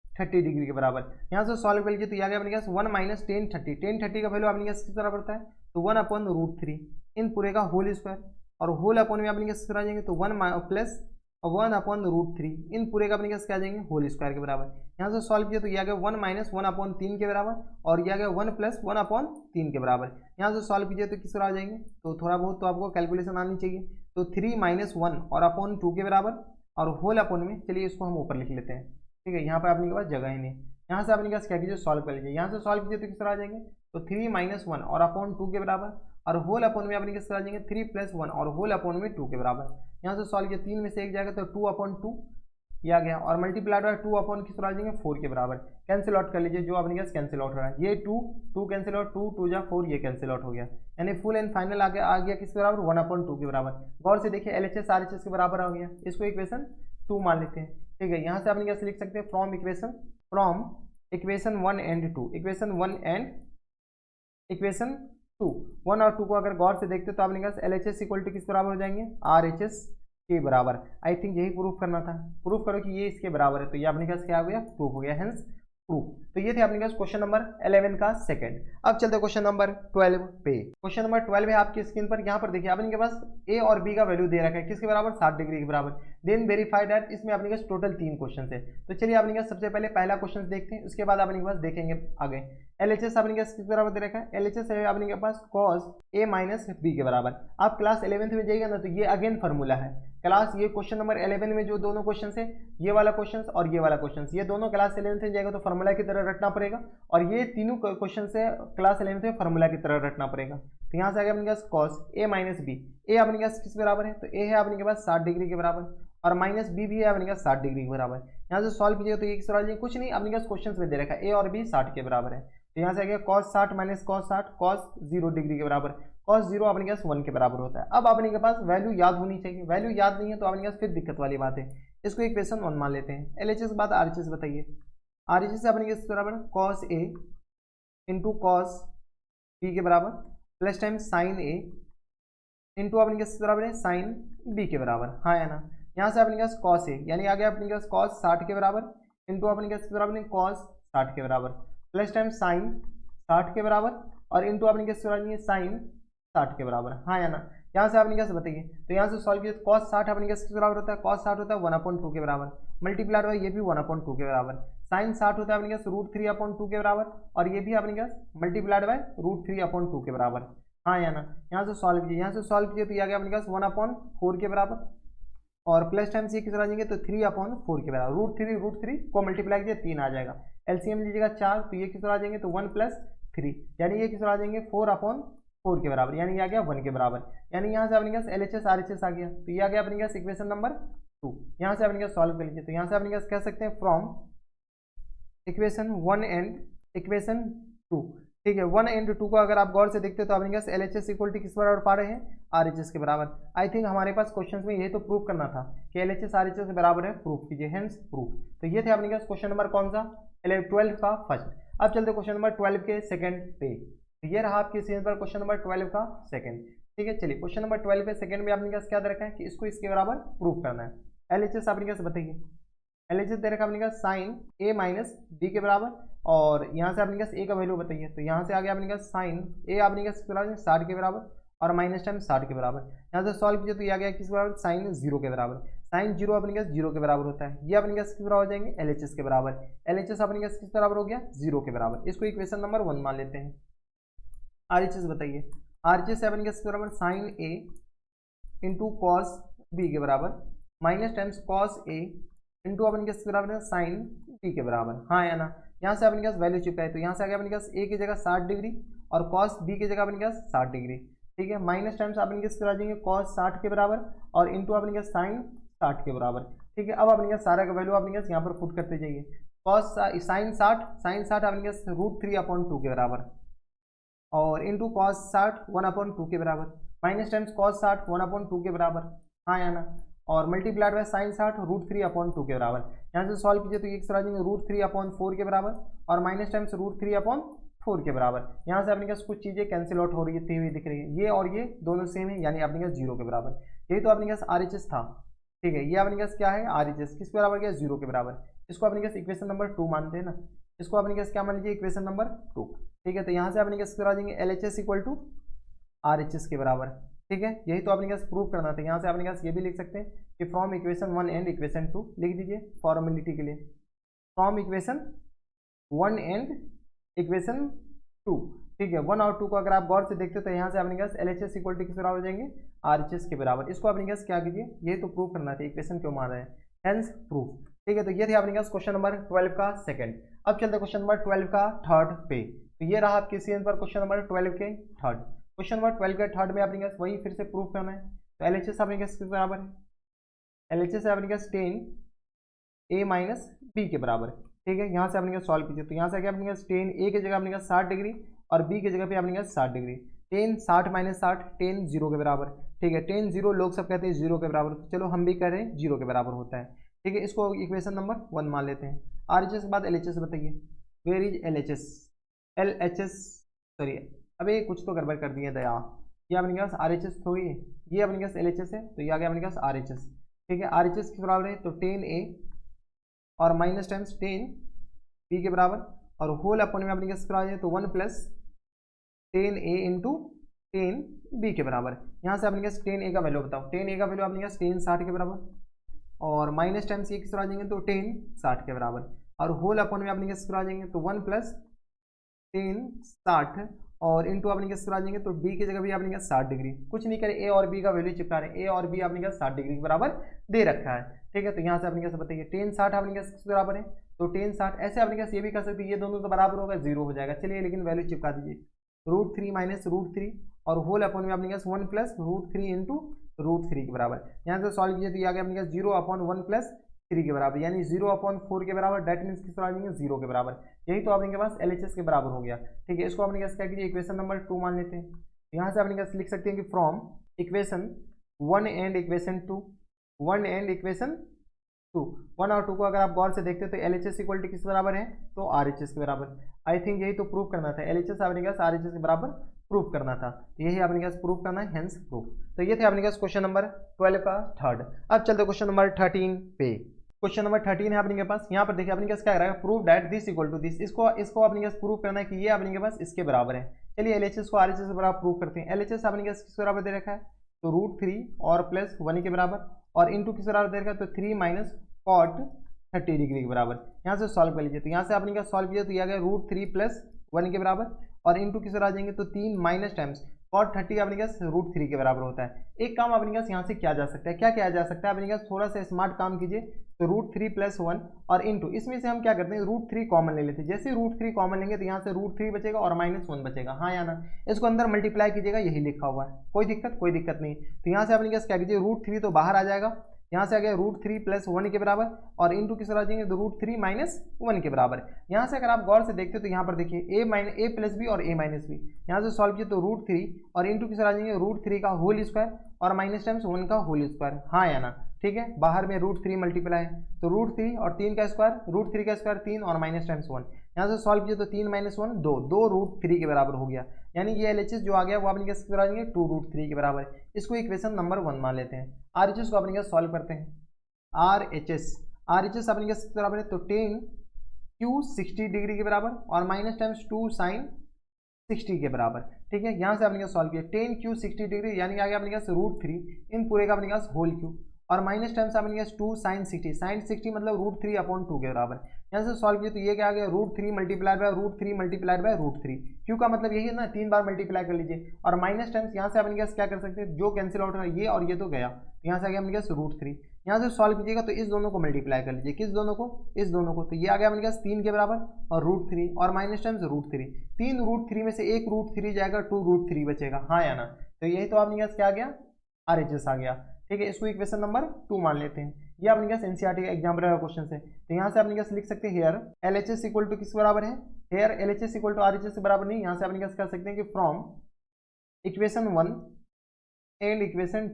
30 डिग्री के बराबर। यहाँ से सॉल्व कर लीजिए तो आ गया अपने पास 1 - tan 30, tan 30 का वैल्यू अपने पास किस तरह पड़ता है, तो 1/√3, इन पूरे का होल स्क्वायर, और होल अपॉन में अपने पास किस तरह आ जाएंगे, तो 1 + 1/√3, इन पूरे का अपने पास क्या आ जाएंगे, होल स्क्वायर के बराबर। यहाँ से सॉल्व किया तो ये आ गया 1 - 1/3 के बराबर, और ये आ गया 1 + 1/3 के बराबर। यहाँ से सॉल्व कीजिए तो किस तरह आ जाएंगे, तो थोड़ा बहुत तो आपको कैलकुलेशन आनी चाहिए, तो 3 - 1 और अपॉन 2 के बराबर, और होल अपॉन में, चलिए इसको हम ऊपर लिख लेते हैं। ठीक है, यहाँ पर अपने के पास जगह ही नहीं, यहाँ से अपने पास क्या कीजिए, सॉल्व कर लीजिए। यहाँ से सॉल्व कीजिए तो किस तरह आ जाएंगे, तो 3 - 1 और अपॉन 2 के बराबर, और होल अपॉन में अपने किस तरह आ जाएंगे, 3 + 1 और होल अपॉन में 2 के बराबर। यहाँ से सॉल्व किया, 3 में से 1 जाएगा तो 2/2, ये आ गया, और मल्टीप्लाइड बाय 2 अपॉन किस आ जाएंगे 4 के बराबर। कैंसिल आउट कर लीजिए, जो अपने पास कैंसिल आउट हो रहा है, ये 2 कैंसिल आउट, 2 2 जा 4, ये कैंसिल आउट हो गया, यानी फुल एंड फाइनल आ गया किसके बराबर 1/2 के बराबर। गौर से देखिए LHS RHS के बराबर हो गया, इसको इक्वेशन 2 मान लेते हैं। ठीक है, यहाँ से अपने कैसे लिख सकते हैं, from equation 1 and 2, equation 1 and equation 2, 1 और 2 को अगर गौर से देखते तो आपने कहा LHS इक्वल टू किस बराबर हो जाएंगे RHS के बराबर। आई थिंक यही प्रूफ करना था, प्रूफ करो कि ये इसके बराबर है, तो ये अपने पास क्या हो गया, प्रूफ हो गया, हेंस प्रूफ। तो ये थे अपने पास क्वेश्चन नंबर 11 का सेकंड। अब चलते हैं क्वेश्चन नंबर 12 पे। क्वेश्चन नंबर 12 है आपकी स्क्रीन पर, यहाँ पर देखिए अपने के पास ए और बी का वैल्यू दे रखा है किसके बराबर 60 डिग्री के बराबर। देन वेरीफाई दैट, इसमें अपने पास टोटल 3 क्वेश्चन है। तो चलिए अपने पास सबसे पहले पहला क्वेश्चन देखते हैं, उसके बाद अपने के पास देखेंगे आगे। LHS अपने के किस बराबर दे रखा है, LHS है अपने के पास cos a माइनस बी के बराबर। आप क्लास 11th में जाइएगा ना, तो ये अगेन फार्मूला है क्लास, ये क्वेश्चन नंबर 11 में जो दोनों क्वेश्चन है, ये वाला क्वेश्चन और ये वाला क्वेश्चन, ये दोनों क्लास 11th में जाएगा तो फार्मूला की तरह रटना पड़ेगा, और ये तीनों क्वेश्चन से क्लास 11th में फार्मूला की तरह रटना पड़ेगा। तो यहाँ से आगे अपने पास cos a माइनस बी, ए अपने पास किस बराबर है, तो ए है अपने के पास 60 डिग्री के बराबर, और माइनस बी भी है अपने पास 60 डिग्री के बराबर। यहाँ से सॉल्व कीजिएगा तो ये किस बराबर, कुछ नहीं अपने पास क्वेश्चन में दे रखा है ए और बी 60 के बराबर है। तो यहाँ से आ गया cos 60 minus cos 60, cos 0 degree के बराबर, cos 0 अपने पास 1 के बराबर होता है। अब अपने के पास वैल्यू याद होनी चाहिए, वैल्यू याद नहीं है तो अपने पास फिर दिक्कत वाली बात है। इसको इक्वेशन 1 मान लेते हैं। LHS के बाद RHS बताइए। RHS से अपने किस बराबर cos a into cos b के बराबर plus time sin a into अपने किस बराबर है sin b के बराबर, हाँ या ना। यहाँ से अपने पास cos a यानी आ गया अपने पास cos 60 के बराबर इंटू अपने किस बराबर cos 60 के बराबर प्लस टाइम sin 60 के बराबर और इंटू अपने किस बराबर sin 60 के बराबर, हाँ या ना। यहाँ से आपने कैसे बताइए, तो यहाँ से सॉल्व कीजिए, cos 60 अपने किस बराबर होता है, cos 60 होता है 1/2 के बराबर, मल्टीप्लाइड बाय ये भी 1/2 के बराबर, sin 60 होता है अपने पास √3/2 के बराबर, और ये भी अपने पास मल्टीप्लाइड बाय √3/2 के बराबर, हाँ या ना। यहाँ से सॉल्व कीजिए, यहाँ से सॉल्व कीजिए तो ये आ गया अपने पास 1/4 के बराबर, और प्लस टाइम से किस आ जाएंगे तो 3/4 के बराबर, √3 को मल्टीप्लाई कीजिए 3 आ जाएगा, एलसीएम लीजिएगा 4 तो ये किस आ जाएंगे तो 1 + 3 यानी ये किस आ जाएंगे 4/4 के बराबर, यानी ये आ गया 1 के बराबर। यानी यहाँ से अपने पास LHS RHS आ गया, तो ये आ गया अपने पास इक्वेशन नंबर 2। यहाँ से अपने पास सॉल्व कर लीजिए, तो यहाँ से अपने पास कह सकते हैं फ्रॉम इक्वेशन 1 एंड इक्वेशन 2, ठीक है। 1 एंड 2 को अगर आप गौर से देखते हो तो अपने पास LHS इक्वल टू किस बराबर पा रहे हैं, RHS के बराबर। आई थिंक हमारे पास क्वेश्चन में यही तो प्रूव करना था कि LHS RHS के बराबर है, प्रूफ कीजिए, हेंस प्रूफ। तो ये थे अपने पास क्वेश्चन नंबर कौन सा 12 का फर्स्ट। अब चलते क्वेश्चन नंबर 12 के सेकंड पे। तो ये रहा आपके सीन पर क्वेश्चन नंबर 12 का सेकंड, ठीक है। चलिए क्वेश्चन नंबर 12 पे सेकंड में आपने पास क्या दे रखा है कि इसको इसके बराबर प्रूफ करना है। LHS आपने पास बताइए, LHS दे रखा है अपने पास sin a माइनस बी के बराबर, और यहाँ से अपने पास a का वैल्यू बताइए, तो यहाँ से आ गया अपने पास sin a अपने पास 60 के बराबर और माइनस टाइम 60 के बराबर। यहाँ से सॉल्व कीजिए तो ये आ गया किस बराबर sin 0 के बराबर, sin 0 अपने पास 0 के बराबर होता है, ये अपने पास किस बराबर हो जाएंगे LHS के बराबर, LHS अपने पास किस बराबर हो गया 0 के बराबर। इसको इक्वेशन नंबर 1 मान लेते हैं। RHS बताइए, RHS अपने पास बराबर sin a into cos b के बराबर minus times cos a into अपने पास बराबर है sin b के बराबर, हाँ या ना। यहाँ से अपने पास वैल्यू चुका है, तो यहाँ से आ गया अपने पास a की जगह 60 डिग्री और cos b की जगह अपने पास 60 डिग्री, ठीक है। माइनस टाइम्स अपने पास आ जाएंगे cos 60 के बराबर और इंटू अपने पास sin 60 के बराबर, ठीक है। अब अपने पास सारा का वैल्यू अपने पास यहाँ पर पुट करते जाइए, cos sin 60 अपने पास √3/2 के बराबर और इंटू cos 60 1/2 के बराबर, माइनस टाइम्स cos 60 1/2 के बराबर, हाँ या ना, और मल्टीप्लाइड बाय sin 60 √3/2 के बराबर। यहाँ से सॉल्व कीजिए तो ये किस आ जाएंगे √3/4 के बराबर और माइनस टाइम्स √3/4 के बराबर। यहाँ से अपने पास कुछ चीज़ें कैंसिल आउट हो रही हुई दिख रही है, ये और ये दोनों सेम है, यानी अपने पास 0 के बराबर। यही तो अपने पास RHS था, ठीक है। ये अपने पास क्या है RHS किस बराबर गया 0 के बराबर। इसको अपने पास इक्वेशन नंबर 2 मानते हैं ना, इसको अपने पास क्या मान लीजिए इक्वेशन नंबर 2, ठीक है। तो यहाँ से अपने पास आ जाएंगे LHS इक्वल टू RHS के बराबर, ठीक है। यही तो अपने पास प्रूव करना था। यहाँ से अपने पास ये भी लिख सकते हैं कि फ्रॉम इक्वेशन 1 एंड इक्वेशन 2 लिख दीजिए फॉर्मेलिटी के लिए, फ्रॉम इक्वेशन 1 एंड इक्वेशन 2, ठीक है। 1 और 2 को अगर आप गौर से देखते हो तो यहाँ से अपने पास LHS इक्वल टू किस बराबर हो जाएंगे RHS के बराबर। इसको अपने पास क्या कीजिए, यही तो प्रूव करना था, इक्वेशन क्यों मान रहे हैं, हेंस प्रूफ, ठीक है। तो ये थे अपने पास क्वेश्चन नंबर 12 का सेकंड। अब चलते क्वेश्चन नंबर 12 का थर्ड पे। तो ये रहा आपके सीएन पर क्वेश्चन नंबर 12 के थर्ड। क्वेश्चन नंबर 12 के थर्ड में अपने पास वही फिर से प्रूफ करना है। तो LHS अपने पास किस बराबर है, LHS अपने पास 10 ए माइनस बी के बराबर। ठीक है, यहाँ से अपने सॉल्व कीजिए तो यहाँ से क्या अपने पास टेन ए की जगह अपने पास 60 डिग्री और बी की जगह पे अपने पास 60 डिग्री। टेन 60 माइनस 60 टेन 0 के बराबर। ठीक है, टेन 0 लोग सब कहते हैं 0 के बराबर, तो चलो हम भी कह रहे हैं 0 के बराबर होता है। ठीक है, इसको इक्वेशन नंबर 1 मान लेते हैं। RHS के बाद LHS बताइए, where is LHS? LHS sorry, अबे कुछ तो गड़बड़ कर दिया दया, ये अपने पास RHS थोड़ी है, ये अपने पास LHS है, तो ये आ गया अपने पास RHS। ठीक है, RHS के बराबर है तो 10A और माइनस टाइम्स 10B के बराबर, और होल अपन में अपने पास आ जाए तो 1 प्लस 10A इंटू 10B के बराबर। यहाँ से अपने पास 10A का वैल्यू बताओ, 10A का वैल्यू अपने पास 10 60 के बराबर, और माइनस टाइम्स ये किस तरह आ जाएंगे तो 10 60 के बराबर, और होल अपन में अपने किस तरह आ जाएंगे तो 1 प्लस 10 60 और इंटू अपने किस तरह आ जाएंगे तो B की जगह भी अपने पास 60 डिग्री। कुछ नहीं करे, A और B का वैल्यू चिपका रहे, A और B अपने पास 60 डिग्री के बराबर दे रखा है। ठीक है, तो यहाँ से अपने कैसे बताइए 10 60 अपने पास किस बराबर है तो 10 60, ऐसे अपने पास ये भी कर सकते हैं, ये दोनों तो बराबर होगा 0 हो जाएगा। चलिए लेकिन वैल्यू चिपका दीजिए, √3 माइनस √3 और होल अपन में अपने पास 1 प्लस √3 इंटू √3 के बराबर। यहाँ से सॉल्व कीजिए तो ये आ गया अपने पास 0 अपॉन 1 प्लस 3 के बराबर, यानी 0 अपॉन 4 के बराबर, डेट मीन्स किस तरह आ जाएंगे 0 के बराबर। यही तो अपने के पास LHS के बराबर हो गया। ठीक है, इसको अपने पास क्या कीजिए इक्वेशन नंबर 2 मान लेते हैं। यहाँ से अपने पास लिख सकते हैं कि from equation 1 and equation 2, 1 and equation 2, 1 और 2 को अगर आप गौर से देखते हो तो LHS इक्वल टू किस बराबर है तो RHS के बराबर। आई थिंक यही तो प्रूव करना था, LHS अपने पास RHS के बराबर प्रूफ करना था, यही अपने पास प्रूफ करना है, हेंस प्रूफ। तो ये थे अपने पास क्वेश्चन नंबर 12 का थर्ड। अब चलते क्वेश्चन नंबर 13 पे। क्वेश्चन नंबर 13 है अपने के पास, यहाँ पर देखिए अपने पास क्या करेगा, prove that this equal to this, इसको अपने पास प्रूव करना है कि ये अपने के पास इसके बराबर है। चलिए LHS को RHS के बराबर प्रूव करते हैं। LHS अपने के पास किसके बराबर दे रखा है तो √3 और प्लस 1 के बराबर, और इंटू किस बराबर दे रखा है तो 3 माइनस cot 30 डिग्री के बराबर। यहाँ से सॉल्व कर लीजिए तो यहाँ से अपने का सॉल्व किया तो यह आ गया √3 प्लस 1 के बराबर, और इंटू किस आ जाएंगे तो 3 माइनस टाइम्स cot 30 अपने पास √3 के बराबर होता है। एक काम अपने पास यहाँ से किया जा सकता है, क्या किया जा सकता है अपने पास, थोड़ा सा स्मार्ट काम कीजिए तो √3 प्लस 1 और इंटू, इसमें से हम क्या करते हैं √3 कॉमन ले लेते हैं। जैसे √3 कॉमन लेंगे तो यहाँ से √3 बचेगा और -1 बचेगा, हाँ या ना। इसको अंदर मल्टीप्लाई कीजिएगा, यही लिखा हुआ है, कोई दिक्कत नहीं। तो यहाँ से अपने पास क्या कीजिए √3 तो बाहर आ जाएगा, यहाँ से आ गया √3 प्लस 1 के बराबर, और इंटू किस तरह आ जाएंगे तो √3 माइनस 1 के बराबर। यहाँ से अगर आप गौर से देखते हो तो यहाँ पर देखिए a प्लस बी और a माइनस बी, यहाँ से सॉल्व किए तो √3 और इंटू किस तरह आ जाएंगे √3 का होल स्क्वायर और माइनस टाइम्स 1 का होल स्क्वायर, हाँ या ना। ठीक है, बाहर में √3 मल्टीप्लाई है तो √3 और 3 का स्क्वायर, √3 का स्क्वायर 3 और माइनस टाइम्स 1, यहाँ से सॉल्व किए तो 3 माइनस 1 2 √3 के बराबर हो गया। यानी ये LHS जो आ गया वो अपने कैसे करा देंगे 2 √3 के बराबर। इसको इक्वेशन नंबर 1 मान लेते हैं। RHS को अपने कैसे सॉल्व करते हैं, RHS अपने कैसे बराबर है तो 10 Q 60 डिग्री के बराबर और माइनस टाइम्स 2 साइन 60 के बराबर। ठीक है, यहाँ से अपने पास सॉल्व किया 10 Q 60 डिग्री, यानी आ गया अपने पास √3 इन पूरे का अपने पास होल क्यू, और माइनस टाइम्स अपने पास 2 साइन 60 मतलब √3 अपॉन 2 के बराबर। यहाँ से सॉल्व किया तो ये क्या आ गया √3 मल्टीप्लाइड बाय √3 क्यू का मतलब यही है ना, 3 बार मल्टीप्लाई कर लीजिए, और माइनस टाइम्स यहाँ से अपने पास क्या कर सकते हैं, जो कैंसिल आउट है ये और ये तो गया, यहाँ से आ गया अपने पास √3। यहाँ से सॉल्व कीजिएगा तो इस दोनों को मल्टीप्लाई कर लीजिए, किस दोनों को, इस दोनों को, तो ये आ गया अपने पास 3 के बराबर और √3 और माइनस टाइम्स √3, 3 √3 में से एक √3 जाएगा, 2 √3 बचेगा, हाँ या ना। तो यही तो अपने पास क्या आ गया RHS आ गया। ठीक है, इसको इक्वेशन नंबर 2 मान लेते हैं। ये अपने पास NCERT का एग्जाम्पल का क्वेश्चन है, तो यहाँ से अपने पास लिख सकते हैं हेयर LHS इक्वल टू किस बराबर है, here LHS equal to RHS से बराबर नहीं, यहाँ से अपने पास कर सकते हैं कि फ्रॉम इक्वेशन 1 एंड इक्वेशन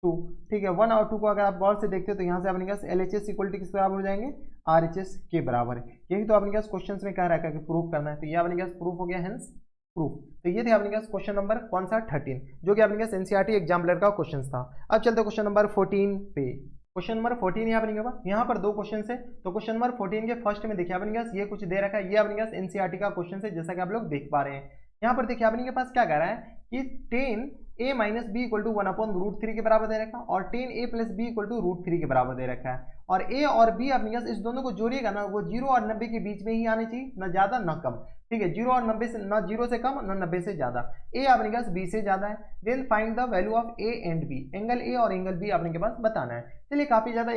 2। ठीक है, 1 और 2 को अगर आप गौर से देखते हो तो यहाँ से अपने पास LHS इक्वल टू किस बराबर हो जाएंगे RHS के बराबर है। यही तो अपने पास क्वेश्चन में कह रहा है कि प्रूफ करना है, तो ये अपने पास प्रूफ हो गया, हेंस प्रूफ। तो ये थे अपने पास क्वेश्चन नंबर कौन सा 13, जो कि अपने पास NCERT एग्जाम्पलर का क्वेश्चन था। अब चलते क्वेश्चन नंबर 14 पे। क्वेश्चन नंबर 14 है अपने पास, यहाँ पर 2 क्वेश्चन है। तो क्वेश्चन नंबर 14 के फर्स्ट में देखिए अपने पास ये कुछ दे रखा है, ये अपने पास NCERT का क्वेश्चन है, जैसा कि आप लोग देख पा रहे हैं। यहाँ पर देखिए अपने पास क्या कह रहा है कि 10a minus B equal to 1 upon √3 के बराबर दे रखा है, और 10a plus B equal to √3 के बराबर दे रखा है, और a और b अपने पास इस दोनों को जोड़िएगा ना, वो 0 और 90 के बीच में ही आने चाहिए, ना ज्यादा ना कम। ठीक है, 0 और 90 से, ना 0 से कम ना 90 से ज्यादा। a अपने पास b से ज्यादा है, then find the value of a and b, angle a और एंगल b अपने के पास बताना है। चलिए काफी ज्यादा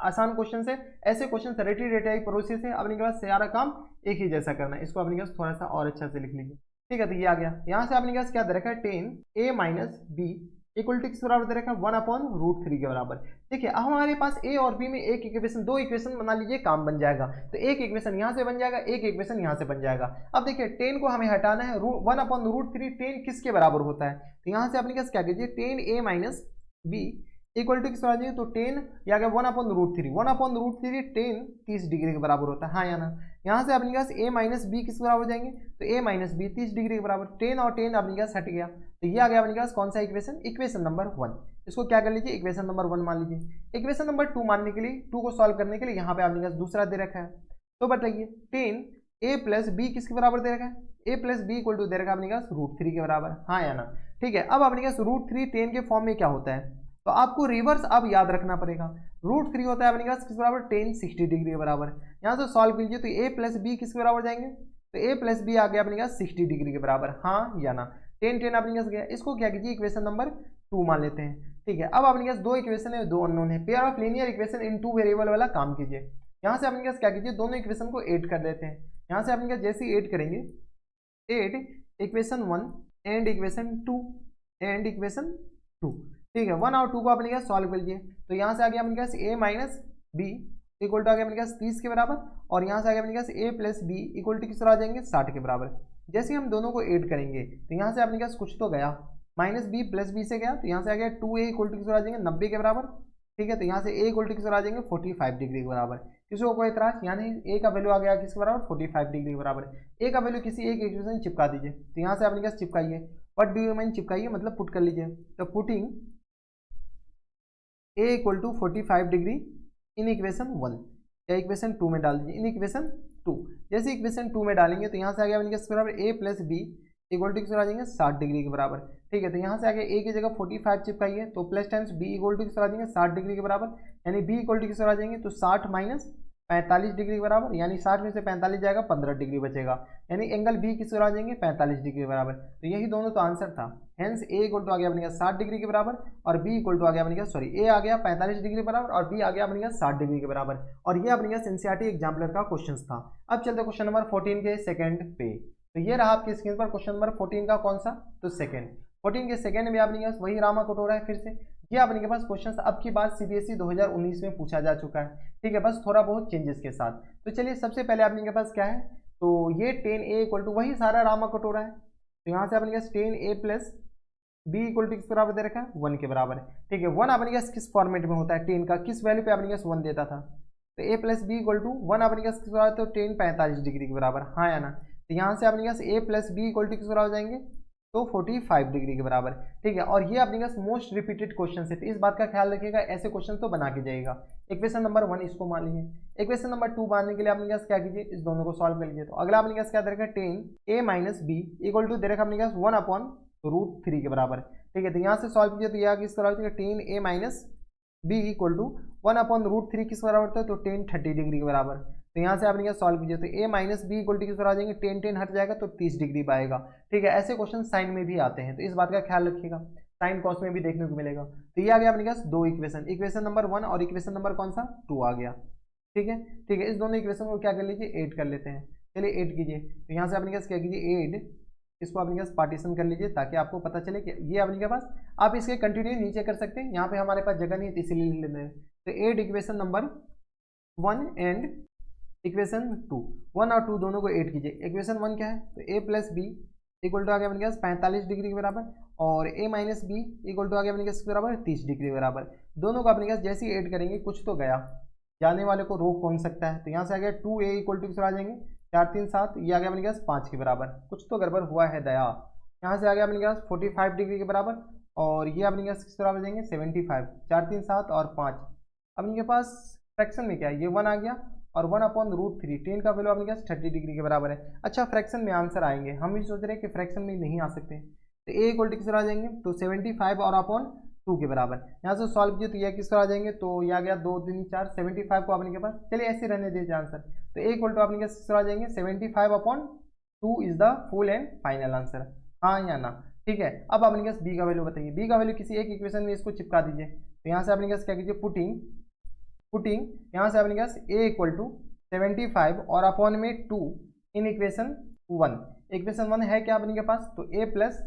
आसान क्वेश्चन है, ऐसे क्वेश्चन रेटी प्रोसेस है, अपने के पास सारा काम एक ही जैसा करना है। इसको अपने पास थोड़ा सा और अच्छा से लिख लीजिए। ठीक है, तो ये आ गया। यहाँ से अपने पास क्या दे रखा है 10a minus B equal to किस बराबर दे रखा है 1/√3 के बराबर। देखिए अब हमारे पास ए और बी में एक इक्वेशन, दो इक्वेशन बना लीजिए, काम बन जाएगा। तो एक इक्वेशन यहाँ से बन जाएगा, एक इक्वेशन यहाँ से बन जाएगा। अब देखिए टेन को हमें हटाना है, 1/√3 टेन किसके बराबर होता है, तो यहाँ से अपने पास क्या कीजिए, tan A minus B equal to किस बराबर, तो टेन या गया 1/√3, 1/√3 टेन 30 डिग्री के बराबर होता है, हाँ या ना। यहाँ से अपने पास ए माइनस बी किस बराबर हो जाएंगे, तो ए माइनस बी 30 डिग्री के बराबर, टेन और टेन अपने पास हट गया। तो ये आ गया अपने पास कौन सा इक्वेशन, इक्वेशन नंबर 1। इसको क्या कर लीजिए, इक्वेशन नंबर 1 मान लीजिए। इक्वेशन नंबर 2 मानने के लिए, 2 को सॉल्व करने के लिए यहाँ पे अपने पास दूसरा दे रखा है। तो बताइए टेन ए प्लस बी किसके बराबर दे रखा है, ए प्लस बी इक्वल टू दे रखा है अपने पास √3 के बराबर, हाँ या ना। ठीक है, अब अपने पास √3 टेन के फॉर्म में क्या होता है, तो आपको रिवर्स अब याद रखना पड़ेगा। √3 होता है अपने पास किस बराबर, टेन 60 डिग्री के बराबर। यहाँ से सॉल्व कीजिए तो ए प्लस बी किसके बराबर जाएंगे, तो ए प्लस बी आ गया अपने पास 60 डिग्री के बराबर, हाँ या ना। टेन टेन अपने पास गया, इसको क्या कीजिए इक्वेशन नंबर 2 मान लेते हैं। ठीक है, अब अपने पास दो इक्वेशन है, दो अननोन है, pair of linear equation in 2 variable वाला काम कीजिए। यहाँ से अपने पास क्या कीजिए, दोनों इक्वेशन को ऐड कर लेते हैं। यहाँ से अपने पास जैसे ही ऐड करेंगे, add equation 1 and equation 2 and equation 2। ठीक है, 1 और 2 को अपने पास सॉल्व कर लीजिए। तो यहाँ से आ गया अपने पास ए माइनस बी इक्वल टू आ गया अपने पास 30 के बराबर, और यहाँ से आ गया अपने पास ए प्लस बी इक्वल टू किस तरह आ जाएंगे 60 के बराबर। जैसे हम दोनों को ऐड करेंगे तो यहाँ से अपने पास कुछ तो गया, माइनस बी प्लस बी से गया, तो यहाँ से आ गया 2a इक्वल टू किस तरह आ जाएंगे 90 के बराबर। ठीक है, तो यहाँ से a इक्वल टू किस तरह आ जाएंगे 45 डिग्री के बराबर। किसी को कोई इतराज, यानी a का वैल्यू आ गया किसके बराबर 45 डिग्री के बराबर। a का वैल्यू किसी एक इक्वेशन चिपका दीजिए। तो यहाँ से अपने पास चिपकाइए, व्हाट डू यू मीन चिपकाइए मतलब पुट कर लीजिए। तो putting a equal to 45 degree in equation 1 या इक्वेशन 2 में डाल दीजिए, इन इक्वेशन 2। जैसे इक्वेशन 2 में डालेंगे तो यहाँ से आ गया अपने बराबर a plus B equal to किस आ जाएंगे 60 डिग्री के बराबर। ठीक है, तो यहाँ से आगे a की जगह 45 चिपकाइए, तो plus times b equal to किस आ जाएंगे 60 डिग्री के बराबर, यानी b इक्वल टू किस आ जाएंगे तो 60 माइनस 45 डिग्री के बराबर, यानी 60 में से 45 जाएगा 15 डिग्री बचेगा, यानी एंगल b किस आ जाएंगे 45 डिग्री के बराबर। तो यही दोनों तो आंसर था। हेंस a इक्वल टू आ गया अपने 60 डिग्री के बराबर और b इक्वल टू आ गया अपने सॉरी a आ गया 45 डिग्री के बराबर और b आ गया अपने 60 डिग्री के बराबर। और ये अपने एनसीईआरटी एग्जाम्पलर का क्वेश्चन था। अब चलते क्वेश्चन नंबर 14 के सेकंड पे। तो ये रहा आपकी स्क्रीन पर क्वेश्चन नंबर 14 का कौन सा, तो सेकंड। 14 के सेकंड में आपने वही रामा कटोरा है फिर से। ये आपने के पास क्वेश्चन अब की बात सीबीएसई 2019 में पूछा जा चुका है। ठीक है, बस थोड़ा बहुत चेंजेस के साथ। तो चलिए सबसे पहले आपने के पास क्या है, तो ये 10a इक्वल टू वही सारा रामा कटोरा है। तो यहाँ से आपने पास 10a plus B equal to किस बराबर दे रखा है 1 के बराबर है। ठीक है, 1 अपने पास किस फॉर्मेट में होता है, 10 का किस वैल्यू पे अपने पास 1 देता था, तो a plus B equal to 1 अपने पास किस बराबर, तो 10 45 डिग्री के बराबर, हाँ या ना। तो यहाँ से अपने पास a plus B equal to किस बराबर हो जाएंगे, तो 45 डिग्री के बराबर। ठीक है, और ये अपने पास मोस्ट रिपीटेड क्वेश्चन है, तो इस बात का ख्याल रखिएगा, ऐसे क्वेश्चन तो बना के जाइएगा। इक्वेशन नंबर 1 इसको मान लीजिए। इक्वेशन नंबर 2 मानने के लिए अपने पास क्या कीजिए, इस दोनों को सॉल्व कर लीजिए। तो अगला अपने पास क्या दे रखा है 10a minus B equal to दे रखा अपने पास 1/√3 के बराबर। ठीक है, तो यहाँ से सॉल्व कीजिए, तो यह किस तरह होती है 10a minus B equal to 1/√3 किस बराबर होता है, तो 10 30 डिग्री के बराबर। तो यहाँ से आपने क्या सॉल्व कीजिए, तो a minus B equal to किस आ जाएंगे 10 10 हट जाएगा तो 30 डिग्री पाएगा। ठीक है, ऐसे क्वेश्चन साइन में भी आते हैं, तो इस बात का ख्याल रखिएगा, साइन कॉस में भी देखने को मिलेगा। तो ये आ गया अपने पास दो इक्वेशन, इक्वेशन नंबर 1 और इक्वेशन नंबर कौन सा 2 आ गया। ठीक है, ठीक है, इस दोनों इक्वेशन को क्या कर लीजिए ऐड कर लेते हैं। चलिए ऐड कीजिए, तो यहाँ से अपने पास क्या कीजिए ऐड, इसको अपने पास पार्टीशन कर लीजिए ताकि आपको पता चले कि ये अपने पास, आप इसके कंटिन्यू नीचे कर सकते हैं, यहाँ पे हमारे पास जगह नहीं है तो इसीलिए लिख लेते हैं। तो add equation number 1 and equation 2, 1 और 2 दोनों को ऐड कीजिए। इक्वेशन 1 क्या है, तो a plus B equal to आ गया अपने पास 45 डिग्री के बराबर और a minus B equal to आ गया अपने पास बराबर 30 डिग्री के बराबर। दोनों को अपने पास जैसे ही ऐड करेंगे कुछ तो गया, जाने वाले को रोक कौन सकता है। तो यहाँ से आ गया 2a इक्वल टू आ जाएंगे 4 3 7, ये आ गया अपने पास 5 के बराबर, कुछ तो गड़बड़ हुआ है दया। यहाँ से आ गया अपने पास 45 डिग्री के बराबर और ये अपने पास किस बराबर जाएंगे 75, 4 3 7 और 5। अपने के पास फ्रैक्शन में क्या है, ये 1 आ गया और 1/√3, 10 का वैल्यू अपने पास 30 डिग्री के बराबर है। अच्छा, फ्रैक्शन में आंसर आएंगे, हम भी सोच रहे हैं कि फ्रैक्शन में नहीं आ सकते, तो a इक्वल टू किस आ जाएंगे तो 75 और अपॉन 2 के बराबर। यहाँ से सॉल्व किए तो यह किस आ जाएंगे, तो यह आ गया 2 3 4, 75 को अपने के पास, चलिए ऐसे रहने दीजिए आंसर। तो a इक्वल टू अपने किस आ जाएंगे 75/2 is the full and final answer, हाँ या ना। ठीक है, अब अपने पास b का वैल्यू बताइए, b का वैल्यू किसी एक इक्वेशन में इसको चिपका दीजिए। तो यहाँ से अपने पास क्या कीजिए पुटिंग यहाँ से अपने पास a इक्वल टू 75 और अपॉन में 2 इन इक्वेशन 1। इक्वेशन 1 है क्या अपने के पास, तो a plus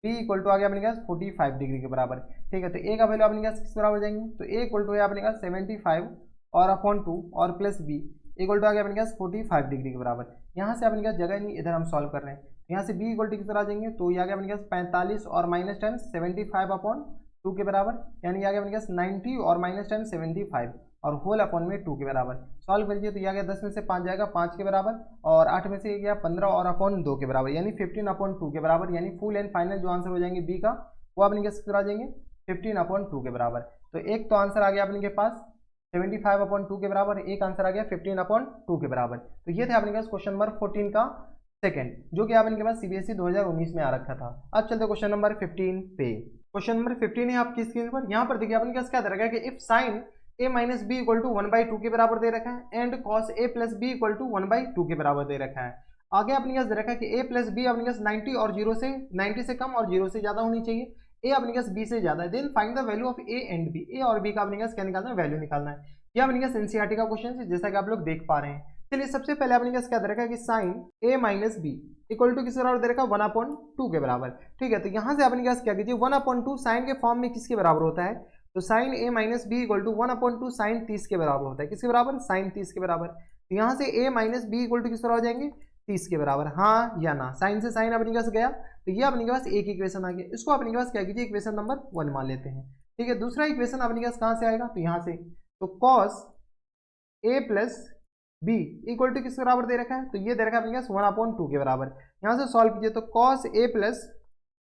B equal to आ गया अपने पास 45 डिग्री के बराबर। ठीक है, तो ए का वैल्यू अपने पास किस बराबर जाएंगे, तो ए इक्वल टू है अपने पास 75 और अपॉन 2 और प्लस बी इक्वल टू आ गया अपने पास 45 डिग्री के बराबर। यहाँ से अपने पास जगह नहीं, इधर हम सॉल्व कर रहे हैं, यहाँ से बी इक्वल टू किस तरह आ जाएंगे, तो ये आ गया अपने पास 45 और माइनस 10 75 अपॉन 2 के बराबर, यानी आ गया अपने पास 90 और माइनस 10 75 और होल अपॉन में 2 के बराबर। सॉल्व कर लीजिए तो यह आ गया 10 में से 5 जाएगा 5 के बराबर और 8 में से गया 15 और अपॉन 2 के बराबर, यानी 15 अपॉन 2 के बराबर, यानी फुल एंड फाइनल जो आंसर हो जाएंगे बी का वो अपने किस तरह आ जाएंगे 15 अपॉन 2 के बराबर। तो एक तो आंसर आ गया अपने के पास 75 अपॉन 2 के बराबर, एक आंसर आ गया 15 अपॉन 2 के बराबर। तो ये थे अपने पास क्वेश्चन नंबर 14 का सेकंड, जो कि आपके पास सीबीएसई 2019 में आ रखा था। अब चलते क्वेश्चन नंबर 15 पे। क्वेश्चन नंबर 15 है आपकी स्क्रीन पर। यहाँ पर देखिए अपने पास क्या दे रखा है कि if sine a minus B equal to 1/2 के बराबर दे रखा है and cos a plus B equal to 1/2 के बराबर दे रखा है। आगे अपने पास दे रखा है कि a प्लस बी अपने पास 90 और 90 से कम और 0 से ज्यादा होनी चाहिए, a अपने पास b से ज्यादा है। Then find the value of a and b, a और b का अपने पास क्या निकालना है, वैल्यू निकालना है। यह अपने पास एनसीईआरटी का क्वेश्चन है जैसा कि आप लोग देख पा रहे हैं। चलिए सबसे पहले अपने पास क्या दे रखा है कि sine a minus B equal to किस बराबर दे रखा है 1/2 के बराबर। ठीक है, तो यहाँ से अपने पास क्या कीजिए 1/2 साइन के फॉर्म में किसके बराबर होता है, तो sine a minus B equal to 1/2 sine 30 के बराबर होता है। किसके बराबर, साइन 30 के बराबर। तो यहाँ से a minus B equal to किस तरह हो जाएंगे 30 के बराबर, हाँ या ना। साइन से साइन अपने पास गया तो ये अपने के पास एक इक्वेशन आ गया, इसको अपने के पास क्या कीजिए इक्वेशन नंबर 1 मान लेते हैं। ठीक है, दूसरा इक्वेशन अपने पास कहाँ से आएगा, तो यहाँ से, तो cos a plus B equal to किस बराबर दे रखा है, तो ये दे रखा है अपने पास 1/2 के बराबर। यहाँ से सॉल्व कीजिए तो cos a plus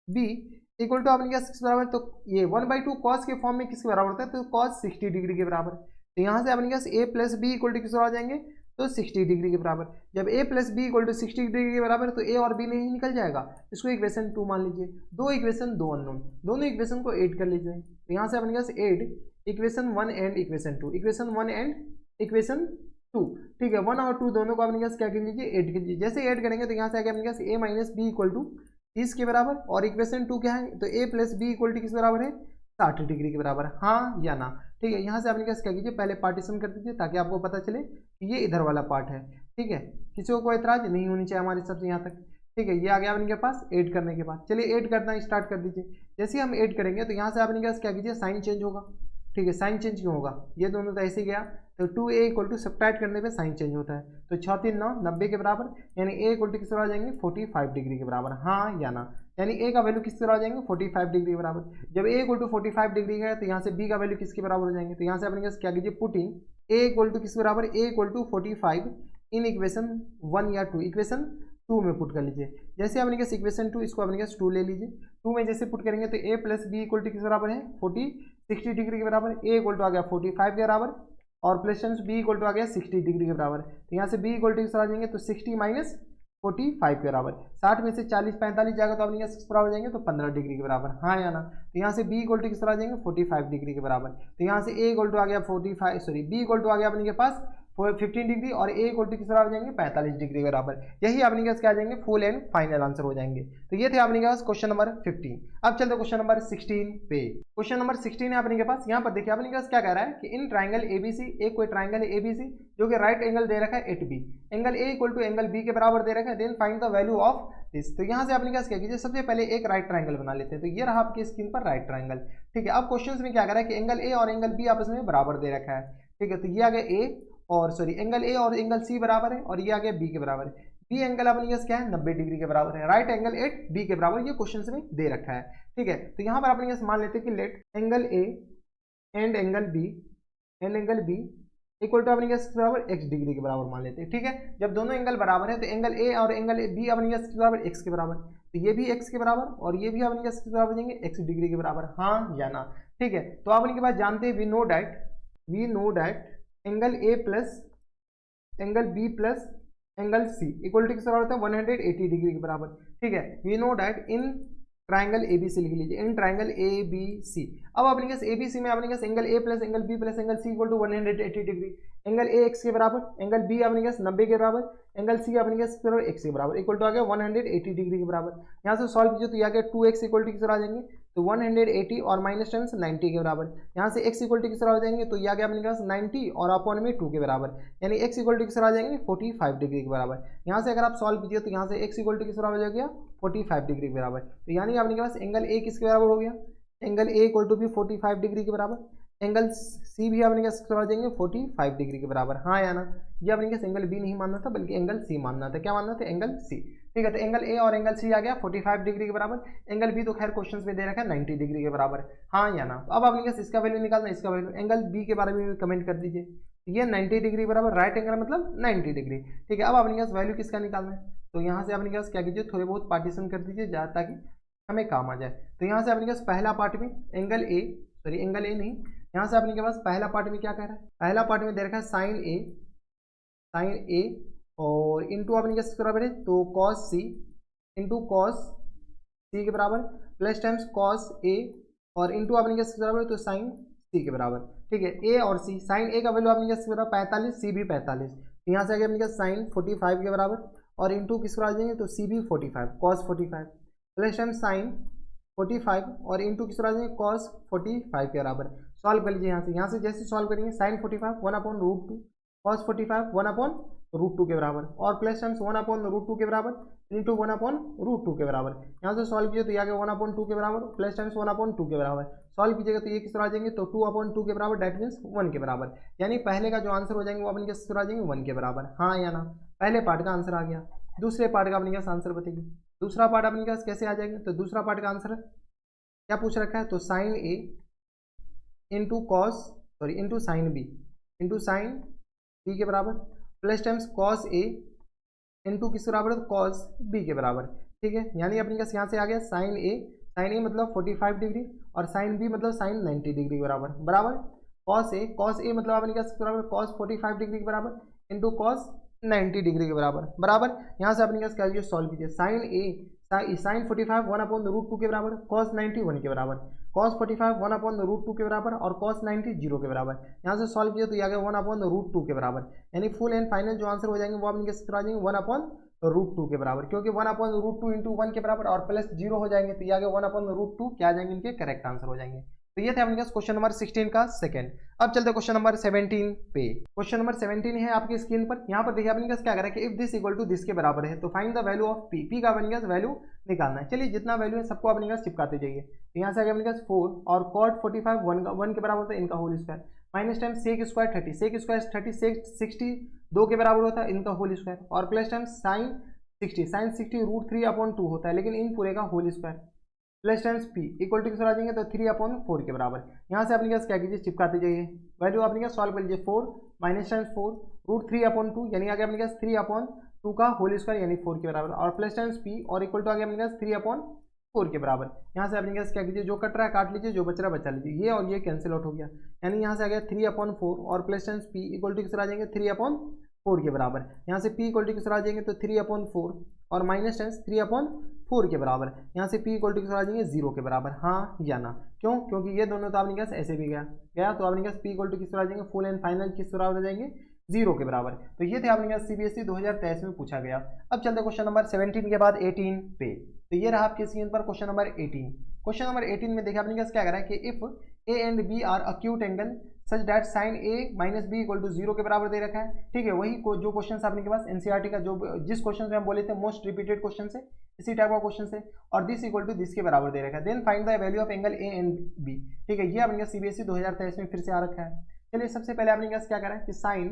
B equal to अपने पास किस बराबर, तो ये 1/2 कॉस के फॉर्म में किसके बराबर होता है, तो कॉस 60 डिग्री के बराबर। तो यहाँ से अपने पास a plus B equal to किस बराबर आ जाएंगे, तो 60 डिग्री के बराबर। जब a plus B equal to 60 degree के बराबर तो a और b नहीं निकल जाएगा, इसको इक्वेशन 2 मान लीजिए। दो इक्वेशन दो अननोन, दोनों इक्वेशन को ऐड कर लीजिए। तो यहाँ से अपने पास add equation 1 and equation 2, equation 1 and equation 2। ठीक है, 1 और 2 दोनों को अपने पास क्या कर लीजिए ऐड कर लीजिए। जैसे ऐड करेंगे तो यहाँ से आगे अपने पास a minus B equal to 30 के बराबर और इक्वेशन 2 क्या है, तो a plus B equal to किस बराबर है 60 डिग्री के बराबर, हाँ या ना। ठीक है, यहाँ से अपने पास क्या कीजिए पहले पार्टीशन कर दीजिए ताकि आपको पता चले कि ये इधर वाला पार्ट है। ठीक है, किसी को कोई एतराज नहीं होनी चाहिए हमारे हिसाब से यहाँ तक। ठीक है, ये आ गया अपने पास ऐड करने के बाद। चलिए ऐड करना स्टार्ट कर दीजिए। जैसे हम ऐड करेंगे तो यहाँ से अपने पास क्या कीजिए साइन चेंज होगा। ठीक है, साइन चेंज क्यों होगा, ये दोनों तो ऐसे गया तो 2a इक्वल टू सब्ट्रैक्ट करने पे साइन चेंज होता है। तो 6 3 9 90 के बराबर, यानी a इक्वल टू किस तरह आ जाएंगे 45 डिग्री के बराबर, हाँ या ना। यानी a का वैल्यू किस तरह आ जाएंगे 45 डिग्री के बराबर। जब a इक्वल टू 45 डिग्री है तो यहाँ से b का वैल्यू किसके बराबर हो जाएंगे, तो यहाँ से अपने पास क्या कीजिए पुटिंग a इक्वल टू किस बराबर, a equal to 45 in equation 1 या 2, इक्वेशन 2 में पुट कर लीजिए। जैसे अपने पास इक्वेशन 2, इसको अपने पास 2 ले लीजिए। 2 में जैसे पुट करेंगे तो a plus B equal to किस बराबर है 60 डिग्री के बराबर, a इक्वल टू आ गया 45 के बराबर और प्लस b इक्वल टू आ गया 60 डिग्री के बराबर। तो यहाँ से b इक्वल टू किस आ जाएंगे तो 60 माइनस 45 के बराबर। 60 में से 40 45 जाएगा तो अपने यहाँ किस बराबर हो जाएंगे तो 15 डिग्री के बराबर, हाँ या ना। तो यहाँ से b इक्वल टू किस तरह आ जाएंगे 45 डिग्री के बराबर। तो यहाँ से a इक्वल टू आ गया 45 सॉरी b इक्वल टू आ गया अपने के पास 15 डिग्री और a इक्वल टू किस तरह हो जाएंगे 45 डिग्री के बराबर। यही अपने पास क्या आ जाएंगे फुल एंड फाइनल आंसर हो जाएंगे। तो ये थे अपने पास क्वेश्चन नंबर 15। अब चलते क्वेश्चन नंबर 16 पे। क्वेश्चन नंबर 16 है अपने के पास। यहाँ पर देखिए अपने पास क्या कह रहा है कि इन ट्राइंगल एबीसी, एक कोई ट्राइंगल है एबीसी जो कि राइट एंगल दे रखा है 8b, angle a equal to angle b के बराबर दे रखा है। Then find the value of this. तो यहाँ से अपने पास क्या कीजिए सबसे पहले एक राइट ट्राइंगल बना लेते हैं। तो ये रहा आपकी स्क्रीन पर राइट ट्राइंगल। ठीक है, अब क्वेश्चन में क्या कह रहा है कि एंगल a और एंगल b आपस में बराबर दे रखा है। ठीक है, तो ये आ गया a और सॉरी एंगल a और एंगल c बराबर है और ये आ गया b के बराबर है। b एंगल अपने पास क्या है 90 डिग्री के बराबर है, राइट एंगल 8b के बराबर, ये क्वेश्चन में दे रखा है। ठीक है, तो यहाँ पर अपने पास मान लेते हैं कि let angle a and angle b equal to अपने पास बराबर x डिग्री के बराबर मान लेते हैं। ठीक है, जब दोनों एंगल बराबर है तो एंगल a और एंगल b अपने पास बराबर x के बराबर, तो ये भी x के बराबर और ये भी अपने पास बराबर देंगे x डिग्री के बराबर, हाँ या ना। ठीक है, तो आप इनके पास जानते हैं we know that angle a plus angle b plus angle c equal to किस बराबर होता है 180 डिग्री के बराबर। ठीक है, we know that in triangle ABC लिख लीजिए, इन ट्राइंगल ABC। अब अपने पास ABC में अपने पास angle a plus angle b plus angle c equal to 180 degree, angle a x के बराबर, एंगल b अपने पास 90 के बराबर, एंगल c अपने पास x के बराबर इक्वल टू आ गया 180 डिग्री के बराबर। यहाँ से सॉल्व कीजिए तो यहाँ गया 2x इक्वल टू किस आ जाएंगे तो 180 और माइनस टेन 90 के बराबर। यहाँ से x इक्वल टू किस तरह हो जाएंगे, तो यह आ गया अपने पास 90 और अपॉन में 2 के बराबर, यानी x इक्वल टू किस तरह आ जाएंगे 45 डिग्री के बराबर। यहाँ से अगर आप सॉल्व कीजिए तो यहाँ से x इक्वल टू किस तरह हो जाएगा 45 डिग्री के बराबर। तो यानी अपने पास एंगल ए किसके बराबर हो गया, एंगल ए इक्वल टू भी 45 डिग्री के बराबर। एंगल सी भी अपने किस तरह हो जाएंगे 45 डिग्री के बराबर, हाँ या ना। ये अपने के एंगल बी नहीं मानना था बल्कि एंगल सी मानना था। क्या मानना था, एंगल सी। ठीक है, तो एंगल ए और एंगल सी आ गया 45 डिग्री के बराबर। एंगल बी तो खैर क्वेश्चंस में दे रखा है 90 डिग्री के बराबर, हाँ या ना। अब अपने पास इसका वैल्यू निकालना है, इसका वैल्यू एंगल बी के बारे में कमेंट कर दीजिए। ये 90 डिग्री बराबर राइट एंगल मतलब 90 डिग्री। ठीक है, अब अपने पास वैल्यू किसका निकालना है, तो यहाँ से अपने पास क्या कीजिए थोड़े बहुत पार्टीशन कर दीजिए ताकि हमें काम आ जाए। तो यहाँ से अपने पास पहला पार्ट में angle A, sorry angle A नहीं, यहाँ से अपने के पास पहला पार्ट में क्या कह रहा है, पहला पार्ट में दे रखा है साइन ए और इंटू अपने के बराबर है तो कॉस सी इंटू कॉस सी के बराबर प्लस टाइम्स कॉस ए और इंटू अपने के बराबर तो साइन सी के बराबर। ठीक है, ए और सी, साइन ए का वैल्यू अपने के बराबर 45, सी भी 45, तो यहाँ से आगे अपने के साइन 45 के बराबर और इंटू किस पर आ जाएंगे तो सी भी 45 कॉस 45 प्लस टाइम साइन 45 और इंटू किस पर आ जाएंगे कॉस 45 के बराबर। सॉल्व कर लीजिए यहाँ से जैसे सॉल्व करेंगे साइन 45 1/√2 कॉस 45 1/√2 के बराबर और प्लस टाइम्स 1/√2 के बराबर इंटू 1/√2 के बराबर। यहाँ से सॉल्व कीजिए तो ये आ गया 1/2 के बराबर प्लस टाइम्स 1/2 के बराबर। सॉल्व कीजिएगा तो ये किस तरह आ जाएंगे तो 2/2 के बराबर, डेट मीन्स 1 के बराबर। यानी पहले का जो आंसर हो जाएंगे वो अपने किस तरह आ जाएंगे 1 के बराबर, हाँ या ना। पहले पार्ट का आंसर आ गया। दूसरे पार्ट का अपने पास आंसर बताइए, दूसरा पार्ट अपने पास कैसे आ जाएगा, तो दूसरा पार्ट का आंसर क्या पूछ रखा है, तो sine A into cos sorry into sine B into sine B के बराबर plus times cos A into किस बराबर है कॉस बी के बराबर। ठीक है, यानी अपने पास यहाँ से आ गया साइन ए मतलब 45 डिग्री और साइन बी मतलब साइन 90 डिग्री के बराबर बराबर कॉस ए मतलब अपने पास बराबर कॉस 45 डिग्री के बराबर इंटू कॉस 90 डिग्री के बराबर बराबर। यहाँ से अपने पास क्या कीजिए सॉल्व कीजिए, साइन 45 1/√2 के बराबर कॉस 90 1 के बराबर, कॉस 45 1/√2 के बराबर और कॉस 90 0 के बराबर। यहाँ से सॉल्व किया तो ये आ गया 1/√2 के बराबर, यानी फुल एंड फाइनल जो आंसर हो जाएंगे वो अपने किस तरह आ जाएंगे 1/√2 के बराबर, क्योंकि 1/√2 इंटू 1 के बराबर और प्लस 0 हो जाएंगे तो ये आ गया 1/√2 क्या आ जाएंगे इनके करेक्ट आंसर हो जाएंगे। तो ये थे अपने पास क्वेश्चन नंबर 16 का सेकंड। अब चलते क्वेश्चन नंबर 17 पे। क्वेश्चन नंबर 17 है आपकी स्क्रीन पर, यहाँ पर देखिए अपने पास क्या कर रहा है कि if this equal to this के बराबर है तो find the value of P, P का अपने पास वैल्यू निकालना है। चलिए जितना वैल्यू है सबको अपने पास चिपकाते जाइए। तो यहाँ से आगे अपने पास 4 और कॉट 45 1 के बराबर होता है, इनका whole square minus time sec square 30, sec square 30 sec 60 2 के बराबर होता है, इनका होल स्क्वायर और प्लस टाइम साइन 60 √3/2 होता है, लेकिन इन पूरे का whole square plus times P equal to किस आ जाएंगे तो 3/4 के बराबर। यहाँ से अपने पास क्या कीजिए चिपकाते जाइए, वैल्यू अपने पास सॉल्व कर लीजिए 4 माइनस टाइम्स 4 √3/2 यानी आगे अपने पास 3/2 का होल स्क्वायर यानी 4 के बराबर और प्लस टाइम्स पी और इक्वल टू आगे अपने पास 3/4 के बराबर। यहाँ से अपने पास क्या कीजिए जो कट रहा है काट लीजिए, जो बच रहा है बचा लीजिए, ये और ये कैंसिल आउट हो गया, यानी यहाँ से आ गया 3/4 और plus times P equal to किस आ जाएंगे 3/4 के बराबर। यहाँ से पी इक्वल टू किस आ जाएंगे तो 3/4 और माइनस टाइम्स 3/4 के बराबर। यहाँ से पी इक्वल टू किस आ जाएंगे 0 के बराबर, हाँ या ना। क्यों, क्योंकि ये दोनों तो अपने पास ऐसे भी गया तो अपने पास पी इक्वल टू किस आ जाएंगे फुल एंड फाइनल किस बराबर हो जाएंगे 0 के बराबर। तो ये थे अपने पास सीबीएसई 2023 में पूछा गया। अब चलते क्वेश्चन नंबर 17 के बाद 18 पे। तो ये रहा आपके स्क्रीन पर क्वेश्चन नंबर 18। क्वेश्चन नंबर 18 में देखिए अपने पास क्या कर रहा है कि if A and B are acute angle such that sine A minus B equal to 0 के बराबर दे रखा है। ठीक है, वही जो क्वेश्चन आपने के पास एनसीईआरटी का जो जिस क्वेश्चन में हम बोले थे मोस्ट रिपीटेड क्वेश्चन है इसी टाइप का क्वेश्चन है और दिस इक्वल टू दिस के बराबर दे रखा है। Then find the value of angle A and B. ठीक है, ये अपने सीबीएसई 2023 में फिर से आ रखा है। चलिए सबसे पहले अपने पास क्या करा है कि sine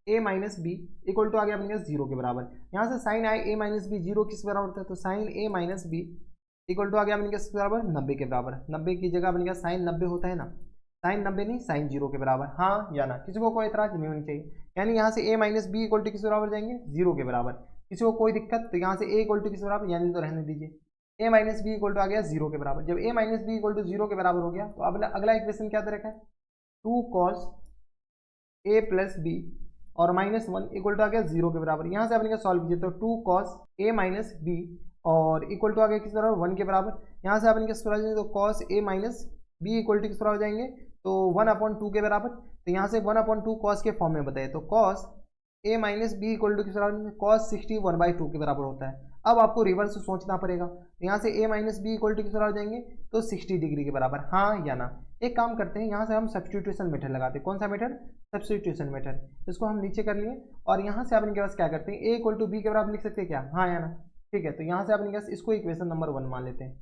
A minus B equal to आ गया अपने पास 0 के बराबर। यहाँ से साइन आई ए माइनस बी 0 किस बराबर होता है तो sine A minus B equal to आ गया अपने पास बराबर 90 के बराबर। 90 की जगह अपने पास साइन 90 होता है ना, साइन 90 नहीं साइन 0 के बराबर, हाँ या ना। किसी को कोई एतराज नहीं होनी चाहिए, यानी यहाँ से ए माइनस बी इक्वल टू किस बराबर जाएंगे 0 के बराबर। किसी को कोई दिक्कत तो यहाँ से ए इक्वल टू किस बराबर यानी तो रहने दीजिए। ए माइनस बी इक्वल टू आ गया 0 के बराबर। जब ए माइनस बी इक्वल टू 0 के बराबर हो गया तो अब अगला इक्वेशन क्या दे रखा है 2 cos ए प्लस बी और -1 इक्वल टू आ गया 0 के बराबर। यहाँ से अपने का सॉल्व कीजिए तो 2 cos ए माइनस बी और इक्वल टू आ गया किस बराबर 1 के बराबर। यहाँ से अपने किस बराबर तो cos A minus B equal to किस बराबर हो जाएंगे तो 1/2 के बराबर। तो यहाँ से 1/2 cos के फॉर्म में बताए तो cos A minus B equal to किस बराबर cos 60 1/2 के बराबर होता है। अब आपको रिवर्स सोचना पड़ेगा। यहाँ से a minus B equal to किस बराबर हो जाएंगे, तो 60 डिग्री के बराबर, हाँ या ना। एक काम करते हैं, यहाँ से हम सब्स्टिट्यूशन मेथड लगाते हैं। कौन सा मेथड, सब्स्टिट्यूशन मेथड। इसको हम नीचे कर लिए और यहाँ से आप इनके पास क्या करते हैं, a इक्वल टू बी के बराबर लिख सकते हैं क्या, हाँ या ना। ठीक है, तो यहाँ से आप इनके पास इसको इक्वेशन नंबर 1 मान लेते हैं।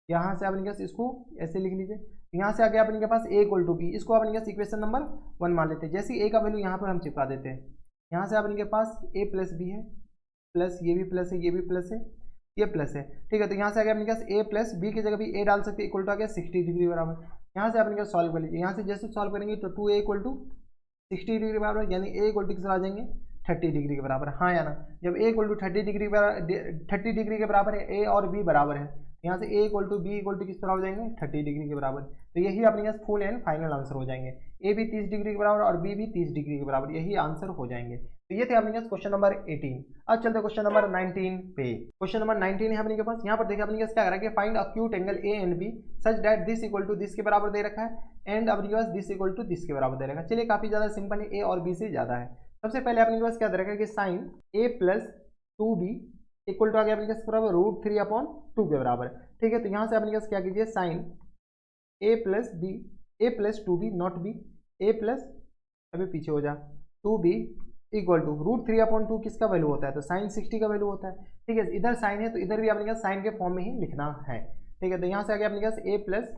यहाँ से आप इनके पास इसको ऐसे लिख लीजिए। यहाँ से आगे आप इनके पास a इक्वल टू बी, इसको आप इनके पास इक्वेशन नंबर 1 मान लेते हैं। जैसे a का वैल्यू यहाँ पर हम चिपका देते हैं, यहाँ से आप इनके पास a प्लस बी है, प्लस ये भी प्लस है, ये भी प्लस है, ये प्लस है। ठीक है, तो यहाँ से आगे अपने पास a प्लस बी की जगह भी a डाल सकते हैं, इक्वल टू आ गया 60 डिग्री बराबर। यहाँ से आप इनका सॉल्व कर लीजिए। यहाँ से जैसे सॉल्व करेंगे तो 2a इक्वल टू 60 डिग्री के बराबर, यानी a इक्वल टू किस आ जाएंगे, 30 डिग्री के बराबर, हाँ या ना। जब a इक्वल टू 30 डिग्री के बराबर है, a और b बराबर है, यहाँ से a equal to B equal to किस बराबर हो जाएंगे, 30 डिग्री के बराबर। तो यही अपने पास फुल एंड फाइनल आंसर हो जाएंगे। a भी 30 डिग्री के बराबर और b भी 30 डिग्री के बराबर, यही आंसर हो जाएंगे। तो ये थे अपने पास क्वेश्चन नंबर 18। अब चलते क्वेश्चन नंबर 19 पे। क्वेश्चन नंबर 19 है अपने पास, यहाँ पर देखिए अपने पास क्या कर रहा है कि find acute angle A and B such that this equal to this के बराबर दे रखा है एंड अपने पास दिस इक्वल टू दिस के बराबर दे रखा है। चलिए काफी ज्यादा सिंपल है, ए और बी से ज्यादा है। सबसे पहले अपने पास क्या दे रखा है कि sine a plus 2b equal to आ गया अपने पास बराबर √3/2 के बराबर। ठीक है, तो यहाँ से अपने पास क्या कीजिए, sine a plus B, a plus 2b not b, a plus अभी पीछे हो जा 2b इक्वल टू √3/2 किसका वैल्यू होता है, तो साइन 60 का वैल्यू होता है। ठीक है, इधर साइन है तो इधर भी अपने पास साइन के फॉर्म में ही लिखना है। ठीक है, तो यहाँ से आ गया अपने पास a plus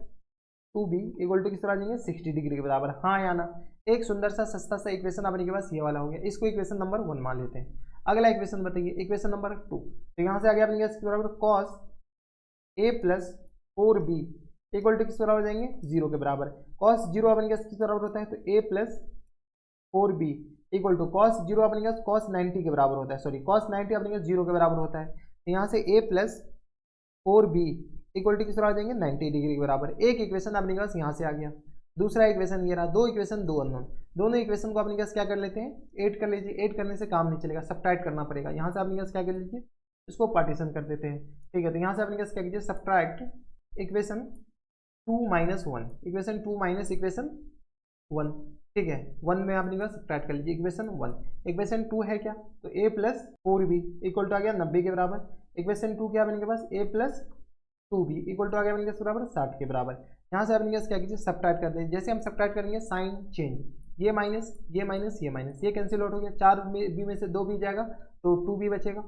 2b equal to किस तरह आ जाएंगे, 60 डिग्री के बराबर, हाँ या ना। एक सुंदर सा सस्ता सा इक्वेशन अपने के पास ये वाला हो गया, इसको इक्वेशन नंबर 1 मान लेते हैं। अगला इक्वेशन बताइए, इक्वेशन नंबर 2। तो यहाँ से आ गया अपने पास बराबर cos a plus 4b equal to किस बराबर हो जाएंगे, 0 के बराबर। कॉस 0 अपने पास किस बराबर होता है, तो a plus 4b equal to cos 0 अपने पास कॉस 90 के बराबर होता है, सॉरी कॉस 90 अपने पास 0 के बराबर होता है। तो यहाँ से a plus 4b equal to किस तरह आ जाएंगे, 90 डिग्री के बराबर। एक इक्वेशन अपने पास यहाँ से आ गया। दूसरा इक्वेशन ये रहा, दो इक्वेशन दो अननोन, दोनों इक्वेशन को अपने पास क्या कर लेते हैं, ऐड कर लीजिए। ऐड करने से काम नहीं चलेगा, सब्ट्रैक्ट करना पड़ेगा। यहाँ से अपने पास क्या कर लीजिए, इसको पार्टीशन कर देते हैं। ठीक है, तो यहाँ से अपने पास क्या कीजिए, subtract equation 2 minus 1, equation 2 minus equation 1। ठीक है, 1 में अपने पास सब्ट्रैक्ट कर लीजिए इक्वेशन 1। इक्वेशन 2 है क्या, तो a plus 4b equal to आ गया 90 के बराबर। इक्वेशन 2 क्या बनेगा पास, a plus 2b equal to आ गया अपने पास बराबर 60 के बराबर। यहाँ से अपने पास क्या कीजिए, सब्ट्रैक्ट कर देंगे। जैसे हम सब्ट्रैक्ट करेंगे साइन चेंज, ये माइनस ये माइनस ये माइनस, ये कैंसिल आउट हो गया। 4b में से 2b जाएगा तो 2b बचेगा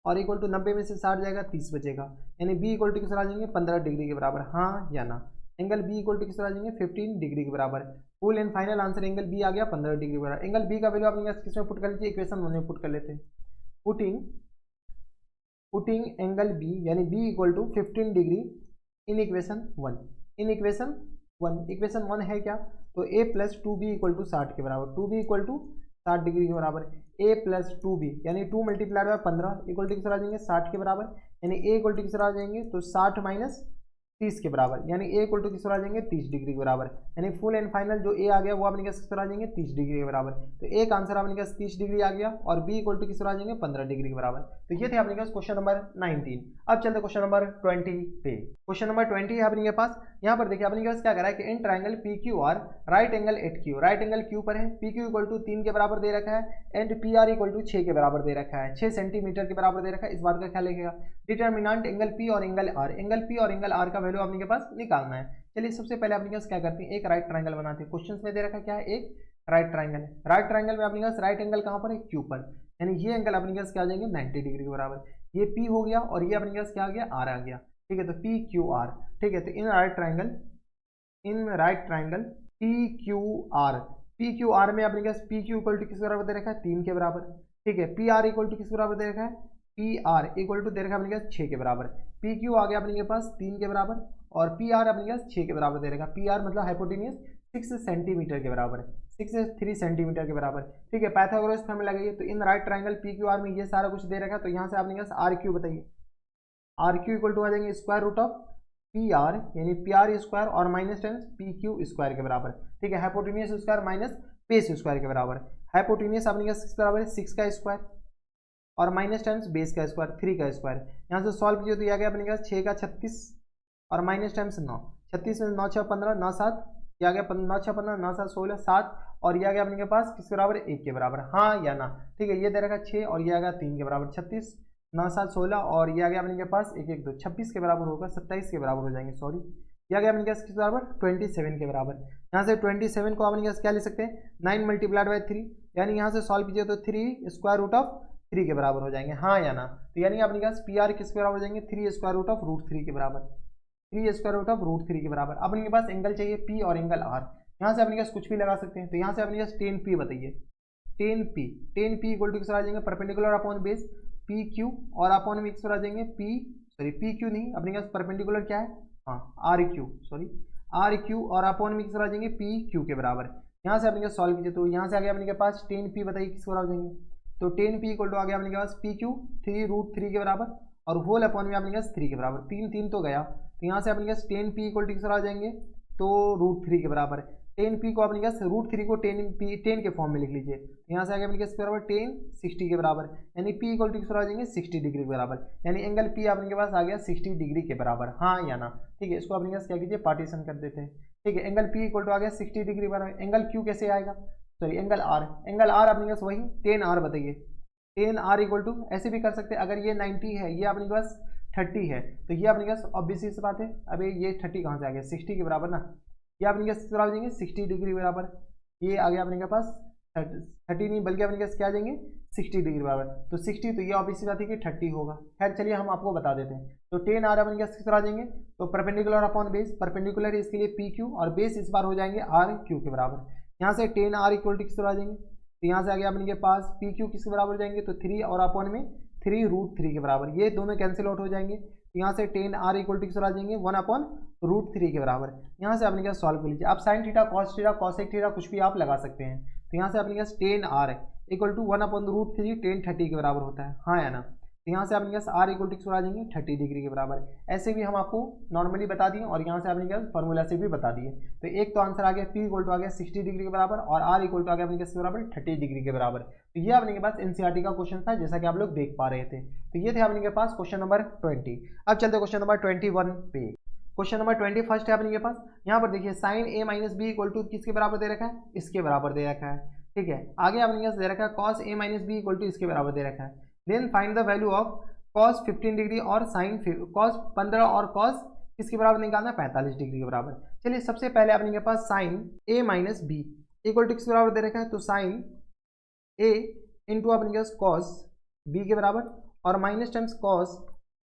और इक्वल टू 90 में से 60 जाएगा 30 बचेगा, यानी b इक्वल टू किस आ जाएंगे, 15 डिग्री के बराबर, हाँ या ना। एंगल b इक्वल टू किस आ जाएंगे, 15 डिग्री के बराबर। Full and final answer angle b आ गया 15 डिग्री के बराबर। एंगल b का वैल्यू अपने किस में पुट कर लीजिए, इक्वेशन 1 में पुट कर लेते हैं। पुटिंग एंगल b यानी b equal to 15 degree in equation 1। In equation 1, equation 1 है क्या, तो a plus 2b equal to 60 के बराबर, 2b इक्वल टू 60 डिग्री के बराबर। a प्लस 2b यानी 2 मल्टीप्लाइड बाय 15 इक्वल टू किस आ जाएंगे, 60 के बराबर। यानी a इक्वल टू किस आ जाएंगे, तो 60 माइनस 30 के बराबर, यानी a इक्वल टू किस आ जाएंगे, 30 डिग्री के बराबर। यानी फुल एंड फाइनल जो a आ गया वो अपने किस आ जाएंगे, 30 डिग्री के बराबर। तो एक आंसर अपने पास 30 डिग्री आ गया और b इक्वल टू किस आ जाएंगे, 15 डिग्री के बराबर। तो ये थे अपने पास क्वेश्चन नंबर 19। अब चलते क्वेश्चन नंबर 20 पे। क्वेश्चन नंबर 20 है अपने पास। यहाँ पर देखिए अपने पास क्या करा है कि in triangle PQR right angle at Q, right angle Q पर है, PQ इक्वल टू 3 के बराबर दे रखा है एंड PR इक्वल टू 6 के बराबर दे रखा है, 6 सेंटीमीटर के बराबर दे रखा है। इस बात का ख्याल रखिएगा। डिटर्मिनेंट एंगल P और एंगल R, एंगल P और एंगल R का वैल्यू अपने के पास निकालना है। चलिए सबसे पहले अपने पास क्या करते हैं, एक राइट ट्राइंगल बनाते हैं। क्वेश्चन में दे रखा क्या है, एक राइट ट्राइंगल है। राइट ट्राइंगल में अपने पास राइट एंगल कहाँ पर है, Q पर, यानी ये एंगल अपने पास क्या आ जाएंगे, 90 डिग्री के बराबर। ये P हो गया और ये अपने पास क्या आ गया, R आ गया। ठीक है, तो PQR। ठीक है, तो इन राइट ट्राइंगल PQR में अपने पास PQ इक्वल टू किस बराबर दे रखा है, 3 के बराबर। ठीक है, PR इक्वल टू किस बराबर दे रखा है, PR इक्वल टू दे रखा है अपने पास 6 के बराबर। PQ आ गया अपने के पास 3 के बराबर और PR अपने पास 6 के बराबर दे रखा। PR मतलब हाइपोटेन्यूज 6 सेंटीमीटर के बराबर, 6 से 3 सेंटीमीटर के बराबर। ठीक है, पाइथागोरस फॉर्मूला लगाइए। तो इन राइट ट्राइंगल PQR में ये सारा कुछ दे रखा है, तो यहाँ से अपने पास RQ बताइए। RQ इक्वल टू आ जाएंगे स्क्वायर रूट ऑफ PR यानी PR स्क्वायर और माइनस टेंस PQ स्क्वायर के बराबर। ठीक है, hypotenuse square minus base square के बराबर। हाइपोटेन्यूज अपने पास किस बराबर है, 6 का स्क्वायर और माइनस टाइम्स बेस का स्क्वायर 3 का स्क्वायर। यहाँ से सॉल्व कीजिए तो यह आ गया अपने पास 6 का 36 और माइनस टाइम्स 9, 36 में 9 6 15 9 7, यह आ गया 9 6 15 9 7 16 7 और यह आ गया अपने के पास किस बराबर, 1 के बराबर, हाँ या ना। ठीक है, ये दे रखा 6 और यह आ गया 3 के बराबर, 36 9 7 16 और ये आ गया अपने के पास 1 1 2 26 के बराबर होगा, 27 के बराबर हो जाएंगे, सॉरी ये आ गया अपने के पास किस बराबर 27 के बराबर। यहाँ से 27 को अपने के पास क्या ले सकते हैं 9 मल्टीप्लाइड बाई 3, यानी यहाँ से सॉल्व कीजिए तो 3 स्क्वायर रूट ऑफ 3 के बराबर हो जाएंगे, हाँ या ना। तो यानी अपने के पास पी आर किसके बराबर हो जाएंगे 3 स्क्वायर रूट ऑफ रूट 3 के बराबर, 3 स्क्वायर रूट ऑफ रूट 3 के बराबर। अब अपने के पास एंगल चाहिए पी और एंगल आर, यहाँ से अपने पास कुछ भी लगा सकते हैं। तो यहाँ से अपने पास 10 पी बताइए, 10 पी इक्वल टू किस आ जाएंगे perpendicular upon base P Q और अपॉन में किस आ जाएंगे पी क्यू नहीं, अपने पास परपेंडिकुलर क्या है हाँ R Q, sorry R Q और अपॉन में किस आ जाएंगे पी क्यू के बराबर। यहाँ से अपने पास सॉल्व कीजिए तो यहाँ से आ गया अपने के पास 10 पी बताइए किस बराबर हो जाएंगे, तो 10 पी इक्वल टू आ गया अपने के पास पी क्यू 3 रूट 3 के बराबर और होल अपॉन में अपने के पास 3 के बराबर, 3 तो गया। तो यहाँ से अपने पास 10 पी इक्वल टू किस आ जाएंगे तो रूट 3 के बराबर। 10 पी को अपने पास रूट 3 को 10 के फॉर्म में लिख लीजिए, तो यहाँ से आ गया अपने पास बराबर 10 60 के बराबर, यानी पी इक्वल टू किस आ जाएंगे 60 डिग्री के बराबर, यानी एंगल पी अपने के पास आ गया 60 डिग्री के बराबर, हाँ या ना। ठीक है, इसको अपने पास क्या कीजिए पार्टीशन कर देते हैं। ठीक है, एंगल पी इक्वल टू आ गया 60 डिग्री बराबर, एंगल क्यू कैसे आएगा सॉरी एंगल आर अपने पास वही 10 आर बताइए, 10 आर इक्वल टू ऐसे भी कर सकते हैं, अगर ये 90 है ये अपने पास 30 है तो ये अपने पास ऑब्वियसली सी बात है, अभी ये 30 कहाँ से आ गया 60 के बराबर ना, ये अपने पास बराबर देंगे 60 डिग्री बराबर, ये आ गया अपने के पास 30 नहीं बल्कि अपने पास क्या देंगे 60 डिग्री बराबर, तो 60 तो ये ऑब्वियसली बात है कि 30 होगा। खैर चलिए हम आपको बता देते हैं, तो 10 आर अपने पास किस तरह देंगे तो परपेंडिकुलर अपॉन बेस, परपेंडिकुलर इसके लिए पी क्यू और बेस इस बार हो जाएंगे आर क्यू के बराबर। यहाँ से 10 आर इक्वल टू किस तरह देंगे, तो यहाँ से आ गया अपने के पास पी क्यू किसके बराबर हो जाएंगे तो 3 और अपॉन में 3 रूट 3 के बराबर, ये दोनों कैंसिल आउट हो जाएंगे। तो यहाँ से 10 आर इक्वल टू किस आ जाएंगे 1 अपॉन रूट 3 के बराबर। यहाँ से अपने क्या सॉल्व कर लीजिए, आप साइन थीटा कॉसेक थीटा कुछ भी आप लगा सकते हैं। तो यहाँ से अपने पास 10 R equal to 1 upon root 3 10 30 के बराबर होता है, हाँ या ना। तो यहाँ से अपने पास आर इक्वल टू किस आ जाएंगे 30 डिग्री के बराबर। ऐसे भी हम आपको नॉर्मली बता दिए और यहाँ से अपने पास फॉर्मूला से भी बता दिए। तो एक तो आंसर आ गया पी इक्वल टू आ गया 60 डिग्री के बराबर और आर इक्वल टू आ गया अपने के बराबर 30 डिग्री के बराबर। तो ये अपने के पास एनसीईआरटी का क्वेश्चन था जैसा कि आप लोग देख पा रहे थे। तो ये थे अपने के पास क्वेश्चन नंबर 20। अब चलते क्वेश्चन नंबर 21 पे। क्वेश्चन नंबर 21 है अपने के पास, यहाँ पर देखिए sine A minus B equal to किसके बराबर दे रखा है, इसके बराबर दे रखा है। ठीक है, आगे अपने के पास दे रखा है cos A minus B equal to इसके बराबर दे रखा है। Then find the value of cos 15 degree और साइन कॉस 15 और कॉस किसके बराबर निकालना है 45 डिग्री के बराबर। चलिए सबसे पहले अपने के पास sine A minus B equal to किसके बराबर दे रखा है, तो साइन ए इंटू अपने के पास कॉस बी के बराबर और minus times cos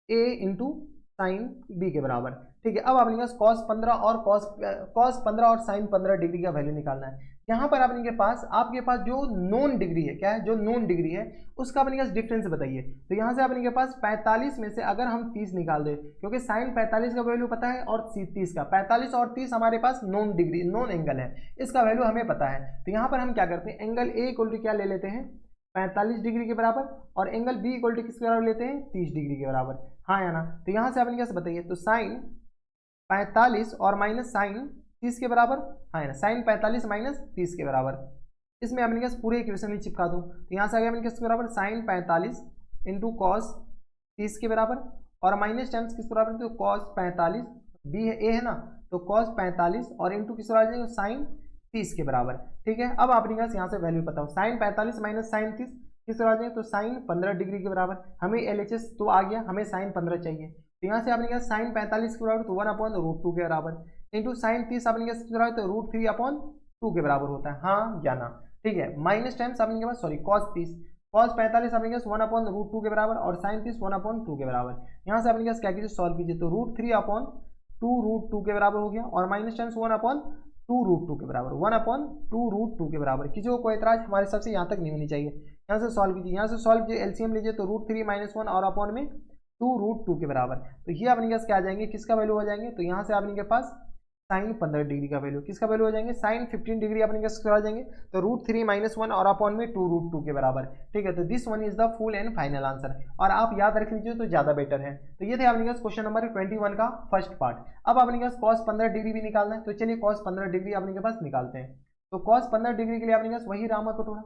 A into sine B के बराबर। ठीक है, अब अपने पास कॉस 15 और कॉस 15 और साइन 15 डिग्री का वैल्यू निकालना है। यहाँ पर अपने के पास आपके पास जो नोन डिग्री है, क्या है जो नोन डिग्री है उसका अपने पास डिफरेंस बताइए। तो यहाँ से अपने के पास 45 में से अगर हम 30 निकाल दें, क्योंकि साइन 45 का वैल्यू पता है और 30 का, 45 और 30 हमारे पास नोन डिग्री नोन एंगल है, इसका वैल्यू हमें पता है। तो यहाँ पर हम क्या करते हैं, एंगल ए इक्वल टू क्या ले लेते हैं 45 डिग्री के बराबर और एंगल बी इक्वल टू किसके बराबर लेते हैं 30 डिग्री के बराबर, हाँ या ना। तो यहाँ से अपने कैसे बताइए, तो साइन 45 और माइनस साइन 30 के बराबर, हाँ या ना, साइन 45 माइनस 30 के बराबर। इसमें अपने कैसे पूरे इक्वेशन में चिपका दो। तो यहाँ से आ गया अपने किसके बराबर साइन 45 इंटू कॉस 30 के बराबर और माइनस टाइम्स किस बराबर, तो कॉस 45 बी है ए है ना, तो कॉस 45 और इंटू किस बराबर साइन 30 के बराबर। ठीक है, अब अपने पास यहाँ से वैल्यू पता हो, साइन 45 माइनस साइन 30 किस तरह आ जाएगा, तो साइन 15 डिग्री के बराबर। हमें LHS तो आ गया, हमें साइन 15 चाहिए। तो यहाँ से आपने कहा साइन 45 के बराबर तो 1 अपॉन रूट 2 के बराबर इंटू साइन 30 आपने कहा तो रूट 3 अपॉन 2 के बराबर होता है, हाँ या ना। ठीक है, माइनस टाइम्स आपने के पास सॉरी कॉस 30 कॉस 45 आपने कहा 1 अपॉन रूट 2 के बराबर और साइन 30 1 अपॉन 2 के बराबर। यहाँ से आपने क्या कीजिए सॉल्व कीजिए, तो रूट 3 अपॉन 2 रूट 2 के बराबर हो गया और माइनस टाइम्स 1 अपॉन 2 रूट 2 के बराबर, 1 अपॉन 2 रूट 2 के बराबर। किसी को कोई एतराज हमारे हिसाब से यहाँ तक नहीं होनी चाहिए। यहाँ से सॉल्व कीजिए, यहाँ से सॉल्व कीजिए, एलसीएम लीजिए तो रूट 3 माइनस 1 और अपॉन में 2 रूट 2 के बराबर। तो ये अपने पास क्या आ जाएंगे, किसका वैल्यू हो जाएंगे, तो यहाँ से आपने के पास साइन 15 डिग्री का वैल्यू, किसका वैल्यू हो जाएंगे साइन 15 डिग्री अपने के आ जाएंगे, तो रूट 3 माइनस 1 और अपॉन में 2 रूट 2 के बराबर। ठीक है, तो this one is the full and final answer और आप याद रख लीजिए तो ज़्यादा बेटर है। तो ये थे अपने पास क्वेश्चन नंबर 21 का फर्स्ट पार्ट। अब अपने पास कॉस 15 डिग्री भी निकालना है, तो चलिए कॉस 15 डिग्री अपने के पास निकालते हैं। तो कॉस 15 डिग्री के लिए अपने पास वही रामा कटोरा,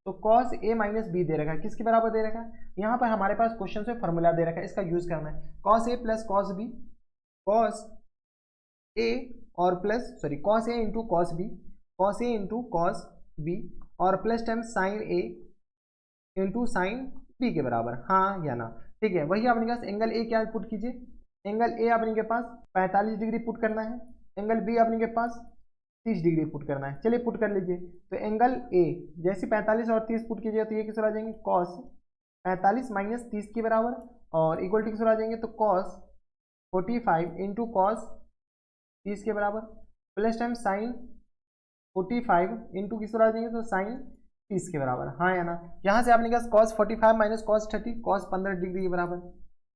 तो कॉस ए माइनस बी दे रखा है, किसके बराबर दे रखा है, यहाँ पर हमारे पास क्वेश्चन से फॉर्मूला दे रखा है, इसका यूज करना है। Cos A plus cos B, cos A और plus sorry cos A into cos B, cos A into cos B और plus time sign A into sine B के बराबर, हाँ या ना। ठीक है। वही अपने पास एंगल ए क्या पुट कीजिए, एंगल ए अपने के पास 45 डिग्री पुट करना है, एंगल बी अपने के पास 30 डिग्री पुट करना है। चलिए पुट कर लीजिए। तो एंगल ए जैसे 45 और 30 पुट कीजिए तो ये किस आ जाएंगे, कॉस 45 माइनस 30 के बराबर, और इक्वल टू किस आ जाएंगे, तो कॉस 45 इंटू कॉस 30 के बराबर, प्लस टाइम साइन 45 इंटू किस आ जाएंगे, तो साइन 30 के बराबर, हाँ या ना। यहाँ से आपने कहा cos 45 minus cos 30 cos 15 degree के बराबर,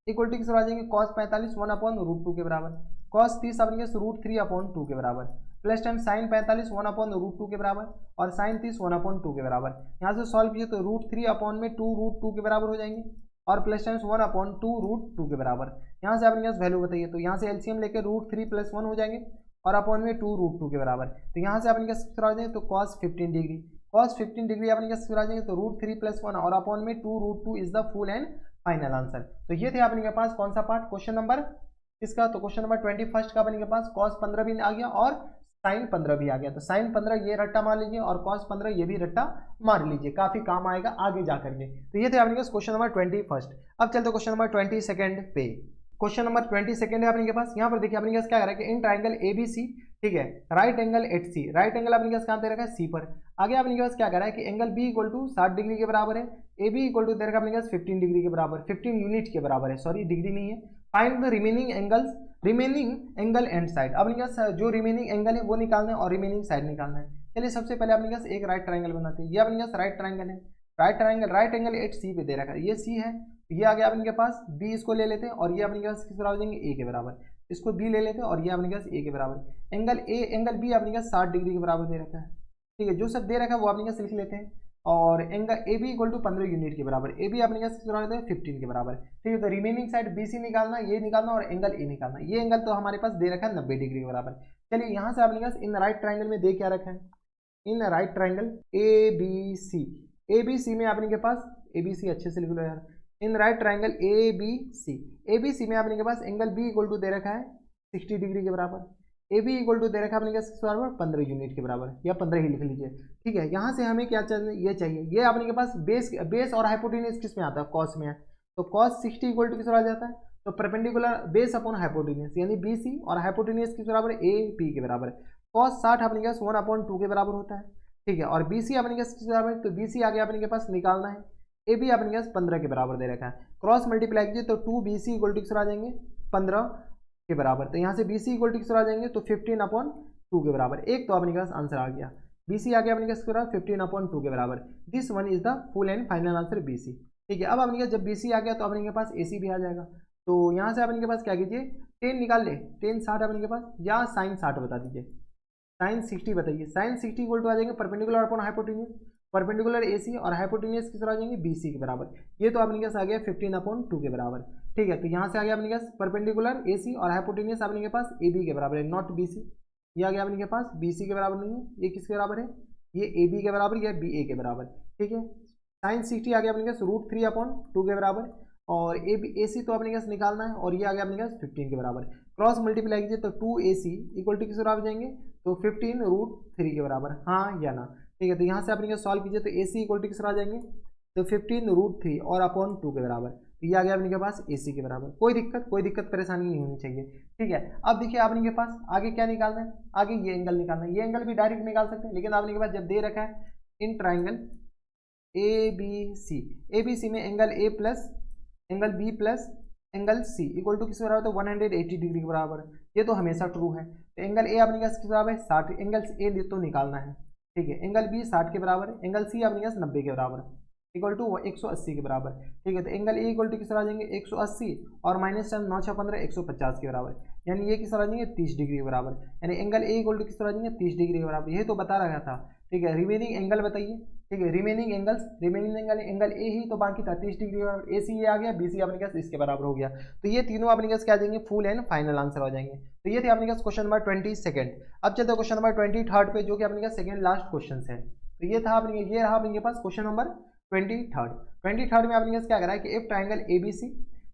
इक्वल टू किस आ जाएंगे, कॉस 45 1/√2 के बराबर, कॉस 30 अपने के √3/2 के बराबर, प्लस टाइम साइन 45 1/√2 के बराबर, और साइन 30 1/2 के बराबर। यहाँ से सॉल्व कीजिए तो √3/2 के बराबर हो जाएंगे, और प्लस टाइम्स 1/2 के बराबर। यहाँ से आपने वैल्यू बताइए, तो यहाँ से एलसीएम लेके √3 + 1 हो जाएंगे, और अपॉन में 2√2 के बराबर। तो यहाँ से आपने क्या आ जाएंगे, तो कॉस 15 डिग्री, कॉस 15 डिग्री आपने क्या आ जाएंगे, तो √3 + 1 और अपॉन में 2√2 is the full and final answer. तो ये थे अपने के पास कौन सा पार्ट, क्वेश्चन नंबर किसका, तो क्वेश्चन नंबर 21 का अपने के पास कॉस 15 भी आ गया और साइन 15 भी आ गया। तो साइन 15 ये रट्टा मार लीजिए और कॉस 15 ये भी रट्टा मार लीजिए, काफी काम आएगा आगे जा करके। तो ये थे अपने पास क्वेश्चन नंबर 21। अब चलते क्वेश्चन नंबर 22 पे। क्वेश्चन नंबर 22 है अपने के पास। यहाँ पर देखिए अपने पास क्या कर रहा है कि इन ट्राइंगल ABC, ठीक है, right angle at C, right angle अपने पास कहाँ दे रखा है, सी पर। आगे अपने पास क्या कर रहा है कि एंगल B = 60 डिग्री के बराबर है, AB = दे रखा है अपने पास 15 डिग्री के बराबर, 15 यूनिट के बराबर है, सॉरी डिग्री नहीं है। Find the remaining angles, remaining angle and side. अपने पास जो रिमेनिंग एंगल है वो निकालना है और रिमेनिंग साइड निकालना है। चलिए सबसे पहले अपने पास एक राइट ट्राइंगल बनाते हैं। ये अपने पास राइट ट्राइंगल है, right triangle, right angle at C पे दे रखा है, ये सी है, ये आ गया अपने के पास B, इसको ले लेते हैं और ये अपने के पास किस बराबर देंगे, A के बराबर, इसको B ले लेते हैं और ये अपने के पास A के बराबर। एंगल A एंगल B अपने के पास 60 डिग्री के बराबर दे रखा है, ठीक है, जो सब दे रखा है वो अपने के पास लिख लेते हैं। और एंगल AB = 15 यूनिट के बराबर, AB अपने के पास किस बराबर है, 15 के बराबर, ठीक है। तो रिमेनिंग साइड BC निकालना, ये निकालना और एंगल A निकालना। ये एंगल तो हमारे पास दे रखा है 90 डिग्री के बराबर। चलिए यहाँ से अपने के पास इन राइट ट्राइंगल में दे क्या रखा है, इन राइट ट्राइंगल ABC, ABC में अपने के पास ABC अच्छे से लिख लो यार, इन राइट ट्राइंगल ABC में आपने के पास एंगल B = दे रखा है 60 डिग्री के बराबर, AB = दे रखा है आपने के बराबर 15 यूनिट के बराबर, या 15 ही लिख लीजिए, ठीक है। यहाँ से हमें क्या चाहिए, ये चाहिए, ये आपने के पास बेस और हाइपोटेन्यूज किस में आता है, कॉस में है। तो कॉस 60 = किस बराबर आ जाता है, तो परपेंडिकुलर बेस अपॉन हाइपोटेन्यूज, यानी BC, और हाइपोटेन्यूज किस बराबर, AB के बराबर। कॉस 60 अपने के पास 1/2 के बराबर होता है, ठीक है। और BC अपने के पास किस बराबर, तो BC आगे अपने के पास निकालना है, AB अपने के पास 15 के बराबर दे रखा है, क्रॉस मल्टीप्लाई कीजिए तो 2BC = किस आ जाएंगे, 15 के बराबर। तो यहाँ से BC = किस आ जाएंगे, तो 15/2 के बराबर। एक तो अपने के पास आंसर आ गया, BC आ गया अपने के पास 15/2 के बराबर। This one is the full and final answer BC, ठीक है। अब अपने के जब BC आ गया तो अपने के पास AC भी आ जाएगा। तो यहाँ से अपने के पास क्या कीजिए, टेन निकाल ले, टेन 60 अपने के पास, या साइन 60 बता दीजिए, साइन 60 बताइए। साइन 60 = आ जाएंगे perpendicular upon hypotenuse, perpendicular AC और हाइपोटेन्यूज किस आ जाएंगे, BC के बराबर। ये तो अपने पास आ गया 15/2 के बराबर, ठीक है। तो यहाँ से आ गया अपने पास परपेंडिकुलर AC और हाइपोटेन्यूज अपने के पास AB के बराबर है, नॉट BC। ये आ गया अपने के पास BC के बराबर नहीं है, ये किसके बराबर है, ये AB के बराबर या BA के बराबर, ठीक है। साइन 60 आ गया अपने पास √3/2 के बराबर, और AC तो अपने पास निकालना है, और ये आ गया अपने पास 15 के बराबर। क्रॉस मल्टीप्लाई कीजिए तो 2AC = किस बराबर जाएंगे, तो 15√3 के बराबर, हाँ या ना, ठीक है। तो यहाँ से अपने सॉल्व कीजिए तो AC = किस बराबर जाएंगे, तो 15√3 और अपॉन 2 के बराबर। तो ये आ गया अपने के पास AC के बराबर। कोई दिक्कत परेशानी नहीं होनी चाहिए, ठीक है। अब देखिए अपने के पास आगे क्या निकालना है, आगे ये एंगल निकालना है। ये एंगल भी डायरेक्ट निकाल सकते हैं, लेकिन आपने के पास जब दे रखा है इन ट्राइंगल ABC में angle A plus angle B plus angle C = किस बराबर, तो 180 डिग्री के बराबर। ये तो हमेशा ट्रू है। तो एंगल A अपने पास किस बराबर है, 60, एंगल A तो निकालना है, ठीक है। एंगल B 60 के बराबर है, एंगल C अपने पास 90 के बराबर = 180 के बराबर, ठीक है। तो एंगल A = किस आ जाएंगे, 180 और माइनस टाइम 9 6 15 150 के बराबर, यानी ये किस आ जाएंगे 30 डिग्री के बराबर, यानी एंगल A = किस आ जाएंगे 30 डिग्री के बराबर। ये तो बता रहा था, ठीक है। रिमेनिंग एंगल बताइए, ठीक है, रिमेनिंग एंगल A ही तो बाकी था 30 डिग्री, और AC ये आ गया, BC अपने पास इसके बराबर हो गया। तो ये तीनों अपने पास क्या आ जाएंगे, फुल एंड फाइनल आंसर हो जाएंगे। तो ये थे अपने पास क्वेश्चन नंबर 22। अब चलते हैं क्वेश्चन नंबर 23 पे, जो कि अपने पास सेकंड लास्ट क्वेश्चन है। तो ये रहा अपने पास क्वेश्चन नंबर 23 में अपने पास क्या कर रहा है कि इफ ट्राइंगल ABC,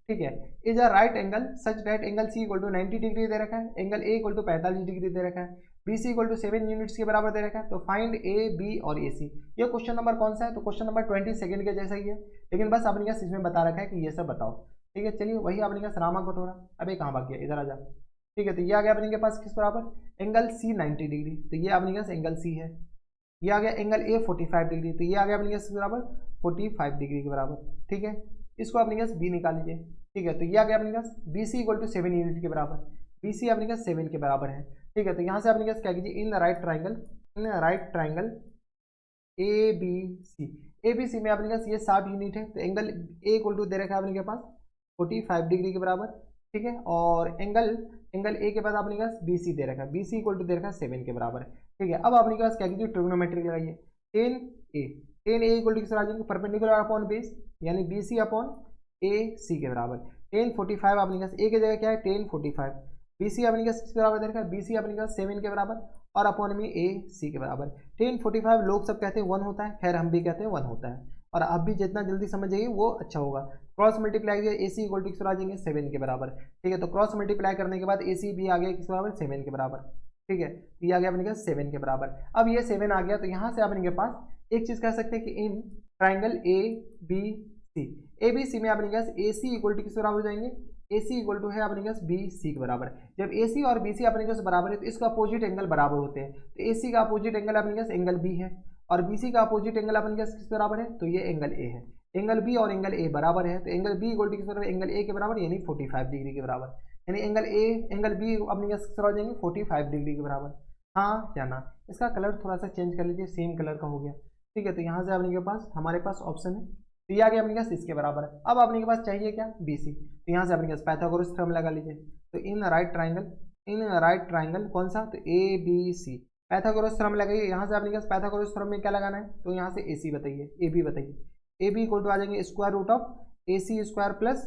ठीक है, is a right angle such that angle C = 90 degree दे रखा है, एंगल A = 45 डिग्री दे रखा है, BC = 7 यूनिट्स के बराबर दे रखा है। तो फाइंड A, B और AC। ये क्वेश्चन नंबर कौन सा है, तो क्वेश्चन नंबर 22 के जैसा ही है, लेकिन बस अपने पास इसमें बता रखा है कि ये सब बताओ। ठीक है, चलिए वही अपने पास रामा कटोरा। अबे कहाँ भाग गया, इधर आ जा। ठीक है, तो ये आ गया अपने के पास किस बराबर, एंगल सी 90 डिग्री, तो ये अपने पास एंगल सी है। ये आ गया एंगल ए 45 डिग्री, तो ये आ गया अपने पास बराबर 45 डिग्री के बराबर। ठीक है, इसको अपने पास बी निकाल लीजिए। ठीक है, तो ये आ गया अपने पास B C equal to 7 unit के बराबर, बी सी अपने पास 7 के बराबर है। ठीक है, तो यहाँ से अपने पास क्या कीजिए, in right triangle A B C, A B C में अपने पास ये 60 यूनिट है, तो एंगल ए इक्वल टू दे रखा है अपने के पास 45 डिग्री के बराबर। ठीक है, और एंगल ए के बाद अपने पास बी सी दे रखा है, बी सी इक्वल टू दे रखा है 7 के बराबर। ठीक है, अब अपने पास क्या कीजिए, ट्रिग्नोमेट्री लगाइए। टेन ए इक्वल टू किस आ जाएंगे, परपेंडिकुलर अपॉन बेस, यानी बी सी अपॉन ए सी के बराबर। टेन 45 अपने पास ए की जगह क्या है, टेन 45, बी सी अपने पास किसके बराबर दे रखा है, बी सी अपने पास 7 के बराबर और अपॉन में ए सी के बराबर। टेन 45 लोग सब कहते हैं 1 होता है, खैर हम भी कहते हैं 1 होता है, और आप भी जितना जल्दी समझ जाइए वो अच्छा होगा। क्रॉस मल्टीप्लाई किया, ए सी इक्वल टू किस आ जाएंगे 7 के बराबर। ठीक है, तो क्रॉस मल्टीप्लाई करने के बाद ए सी भी आ गया किस बराबर, 7 के बराबर। ठीक है, ये आ गया अपने पास 7 के बराबर। अब ये 7 आ गया, तो यहाँ से अपने के पास एक चीज कह सकते हैं कि in triangle A B C, A B C में अपने पास ए सी इक्वल टू किस बराबर हो जाएंगे, ए सी इक्वल टू है अपने पास बी सी के बराबर। जब ए सी और बी सी अपने पास बराबर है तो इसका अपोजिट एंगल बराबर होते हैं, तो ए सी का अपोजिट एंगल अपने पास एंगल बी है और बी सी का अपोजिट एंगल अपने पास किस बराबर है, तो ये एंगल ए है। एंगल बी और एंगल ए बराबर है, तो एंगल बी इक्वल टू किस बराबर, एंगल ए के बराबर, यानी 45 डिग्री के बराबर, यानी एंगल बी अपने पास किस हो जाएंगे 45 डिग्री के बराबर। हाँ या ना, इसका कलर थोड़ा सा चेंज कर लीजिए, सेम कलर का हो गया। ठीक है, तो यहाँ से अपने के पास हमारे पास ऑप्शन है, तो ये आ गया अपने पास इसके बराबर है। अब अपने के पास चाहिए क्या, बी सी, तो यहाँ से अपने पास पाइथागोरस थ्योरम लगा लीजिए। तो इन राइट ट्राइंगल कौन सा, तो A B C, Pythagoras theorem लगाइए। यहाँ से अपने पास पाइथागोरस थ्योरम में क्या लगाना है, तो यहाँ से ए सी बताइए, ए बी बताइए। ए बी इक्वल टू आ जाएंगे square root of A C square plus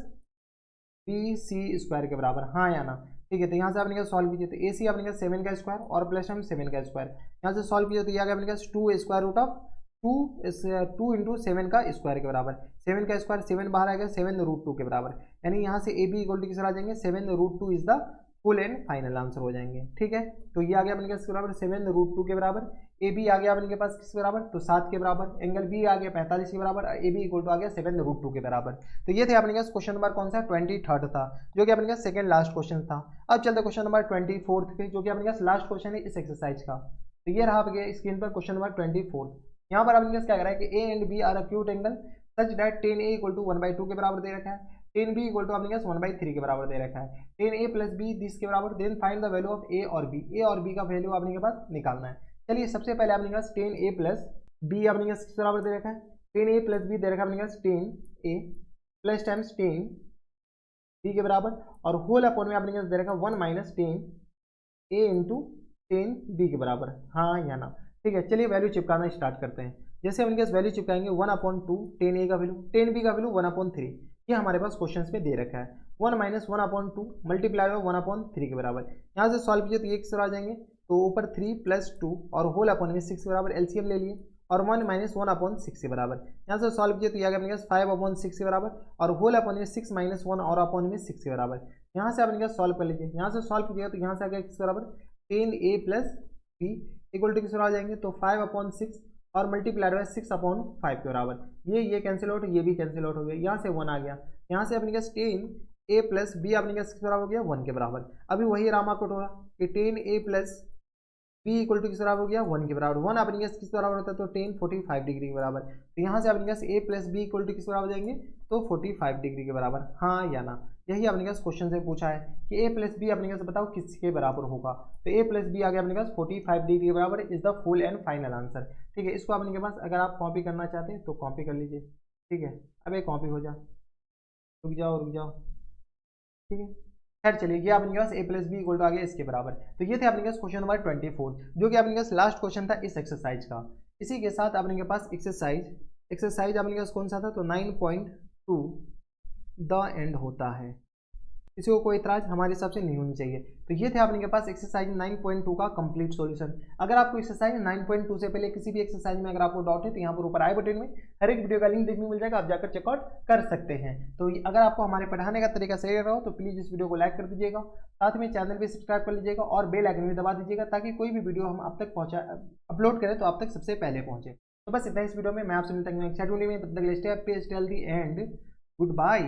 B C square के बराबर, हाँ या ना। ठीक है, तो यहाँ से अपने का सॉल्व कीजिए, तो ए सी अपने का 7 का स्क्वायर और प्लस हम 7 का स्क्वायर, यहाँ से सॉल्व कीजिए तो ये आ गया अपने पास 2 स्क्वायर रूट ऑफ 2 इंटू 7 का स्क्वायर के बराबर। 7 का स्क्वायर 7 बाहर आ गया, 7 रूट 2 के बराबर, यानी यहाँ से ए बी इक्वल टू किस आ जाएंगे 7 root 2 is the full and final answer हो जाएंगे। ठीक है, तो ये आ गया अपने के बराबर 7 रूट 2 के बराबर। ए बी आ गया अपने के पास किस बराबर, तो 7 के बराबर। एंगल बी आ गया 45 के बराबर, ए बी इक्वल टू आ गया 7 रूट 2 के बराबर। तो ये थे अपने पास क्वेश्चन नंबर कौन सा 23 था, जो कि अपने पास सेकंड लास्ट क्वेश्चन था। अब चलते क्वेश्चन नंबर 24 पे, जो कि अपने पास लास्ट क्वेश्चन है इस एक्सरसाइज का। तो ये रहा आपके स्क्रीन पर क्वेश्चन नंबर 24। यहाँ पर अपने पास क्या कर रहा है कि A and B are acute angle such that tan A equal to 1/2 के बराबर दे रखा है, टेन बी इक्वल टू अपने पास 1/3 के बराबर दे रखा है, ten A plus B this के बराबर। Then find the value of A और बी, ए और बी का वैल्यू अपने के पास निकालना है। चलिए सबसे पहले अपने पास टेन ए प्लस बी अपने पास किस बराबर दे रखा है, टेन ए प्लस बी दे रखा है अपने पास ten A plus times ten B के बराबर, और होल अपॉन में अपने पास दे रखा है 1 माइनस टेन ए इंटू टेन बी के बराबर, हाँ या ना। ठीक है, चलिए वैल्यू चिपकाना स्टार्ट करते हैं। जैसे अपने पास वैल्यू चिपकाएंगे 1/2 टेन ए का वैल्यू, टेन बी का वैल्यू 1/3, ये हमारे पास क्वेश्चन में दे रखा है। 1 माइनस 1/2 मल्टीप्लाई 1/3 के बराबर, यहाँ से सॉल्व कीजिए तो ये किस आ जाएंगे, तो ऊपर 3 प्लस 2 और होल अपॉन में 6 के बराबर, एलसीएम ले लिए, और 1 माइनस 1/6 के बराबर, यहाँ से सॉल्व कीजिए तो ये आ गया अपने पास 5/6 के बराबर, और होल अपॉन में 6 माइनस 1 और अपॉन में 6 के बराबर। यहाँ से अपने पास सॉल्व कर लीजिए, यहाँ से सॉल्व कीजिएगा तो यहाँ से आ गया किस बराबर, tan A plus B equal to किस आ जाएंगे, तो 5/6 और मल्टीप्लाइड बाय 6/5 के बराबर। ये कैंसिल आउट, ये भी कैंसिल आउट हो गया, यहाँ से 1 आ गया, यहाँ से अपने पास टेन ए प्लस बी अपने पास किस बराबर हो गया 1 के बराबर। अभी वही रामा कोटोरा कि tan A plus B equal to किस बराबर हो गया 1 के बराबर। 1 अपने पास किस बराबर होता है, तो टेन 45 डिग्री के बराबर, तो यहाँ से अपने पास ए प्लस बी इक्वल टू किस बराबर जाएंगे, तो 45 डिग्री के बराबर, हाँ या ना। यही अपने पास क्वेश्चन से पूछा है कि ए प्लस बी अपने पास बताओ किसके बराबर होगा, तो ए प्लस बी आ गया अपने पास 45 डिग्री के बराबर is the full and final answer. ठीक है, इसको अपने के पास अगर आप कॉपी करना चाहते हैं तो कॉपी कर लीजिए। ठीक है, अब एक कॉपी हो जा, रुक जाओ। ठीक है, खैर चलिए, ये अपने पास ए प्लस बी इक्वल टू आ गया इसके बराबर। तो ये थे अपने पास क्वेश्चन नंबर 24, जो कि अपने पास लास्ट क्वेश्चन था इस एक्सरसाइज का। इसी के साथ अपने के पास एक्सरसाइज अपने पास कौन सा था, तो 9.2 द एंड होता है। किसी को कोई इतराज हमारे हिसाब से नहीं होनी चाहिए। तो ये थे अपने के पास एक्सरसाइज 9.2 का कंप्लीट सॉल्यूशन। अगर आपको एक्सरसाइज 9.2 से पहले किसी भी एक्सरसाइज में अगर आपको डाउट है तो यहाँ पर ऊपर आई बटन में हर एक वीडियो का लिंक देखने मिल जाएगा, आप जाकर चेकआउट कर सकते हैं। तो अगर आपको हमारे पढ़ाने का तरीका सही लग रहा हो तो प्लीज़ इस वीडियो को लाइक कर दीजिएगा, साथ में चैनल भी सब्सक्राइब कर लीजिएगा और बेल आइकन भी दबा दीजिएगा, ताकि कोई भी वीडियो हम आप तक अपलोड करें तो आप तक सबसे पहले पहुँचे। तो बस इतना इस वीडियो में, मैं आपसे मिलता हूँ नेक्स्ट वीडियो में, तब तक stay healthy and good bye.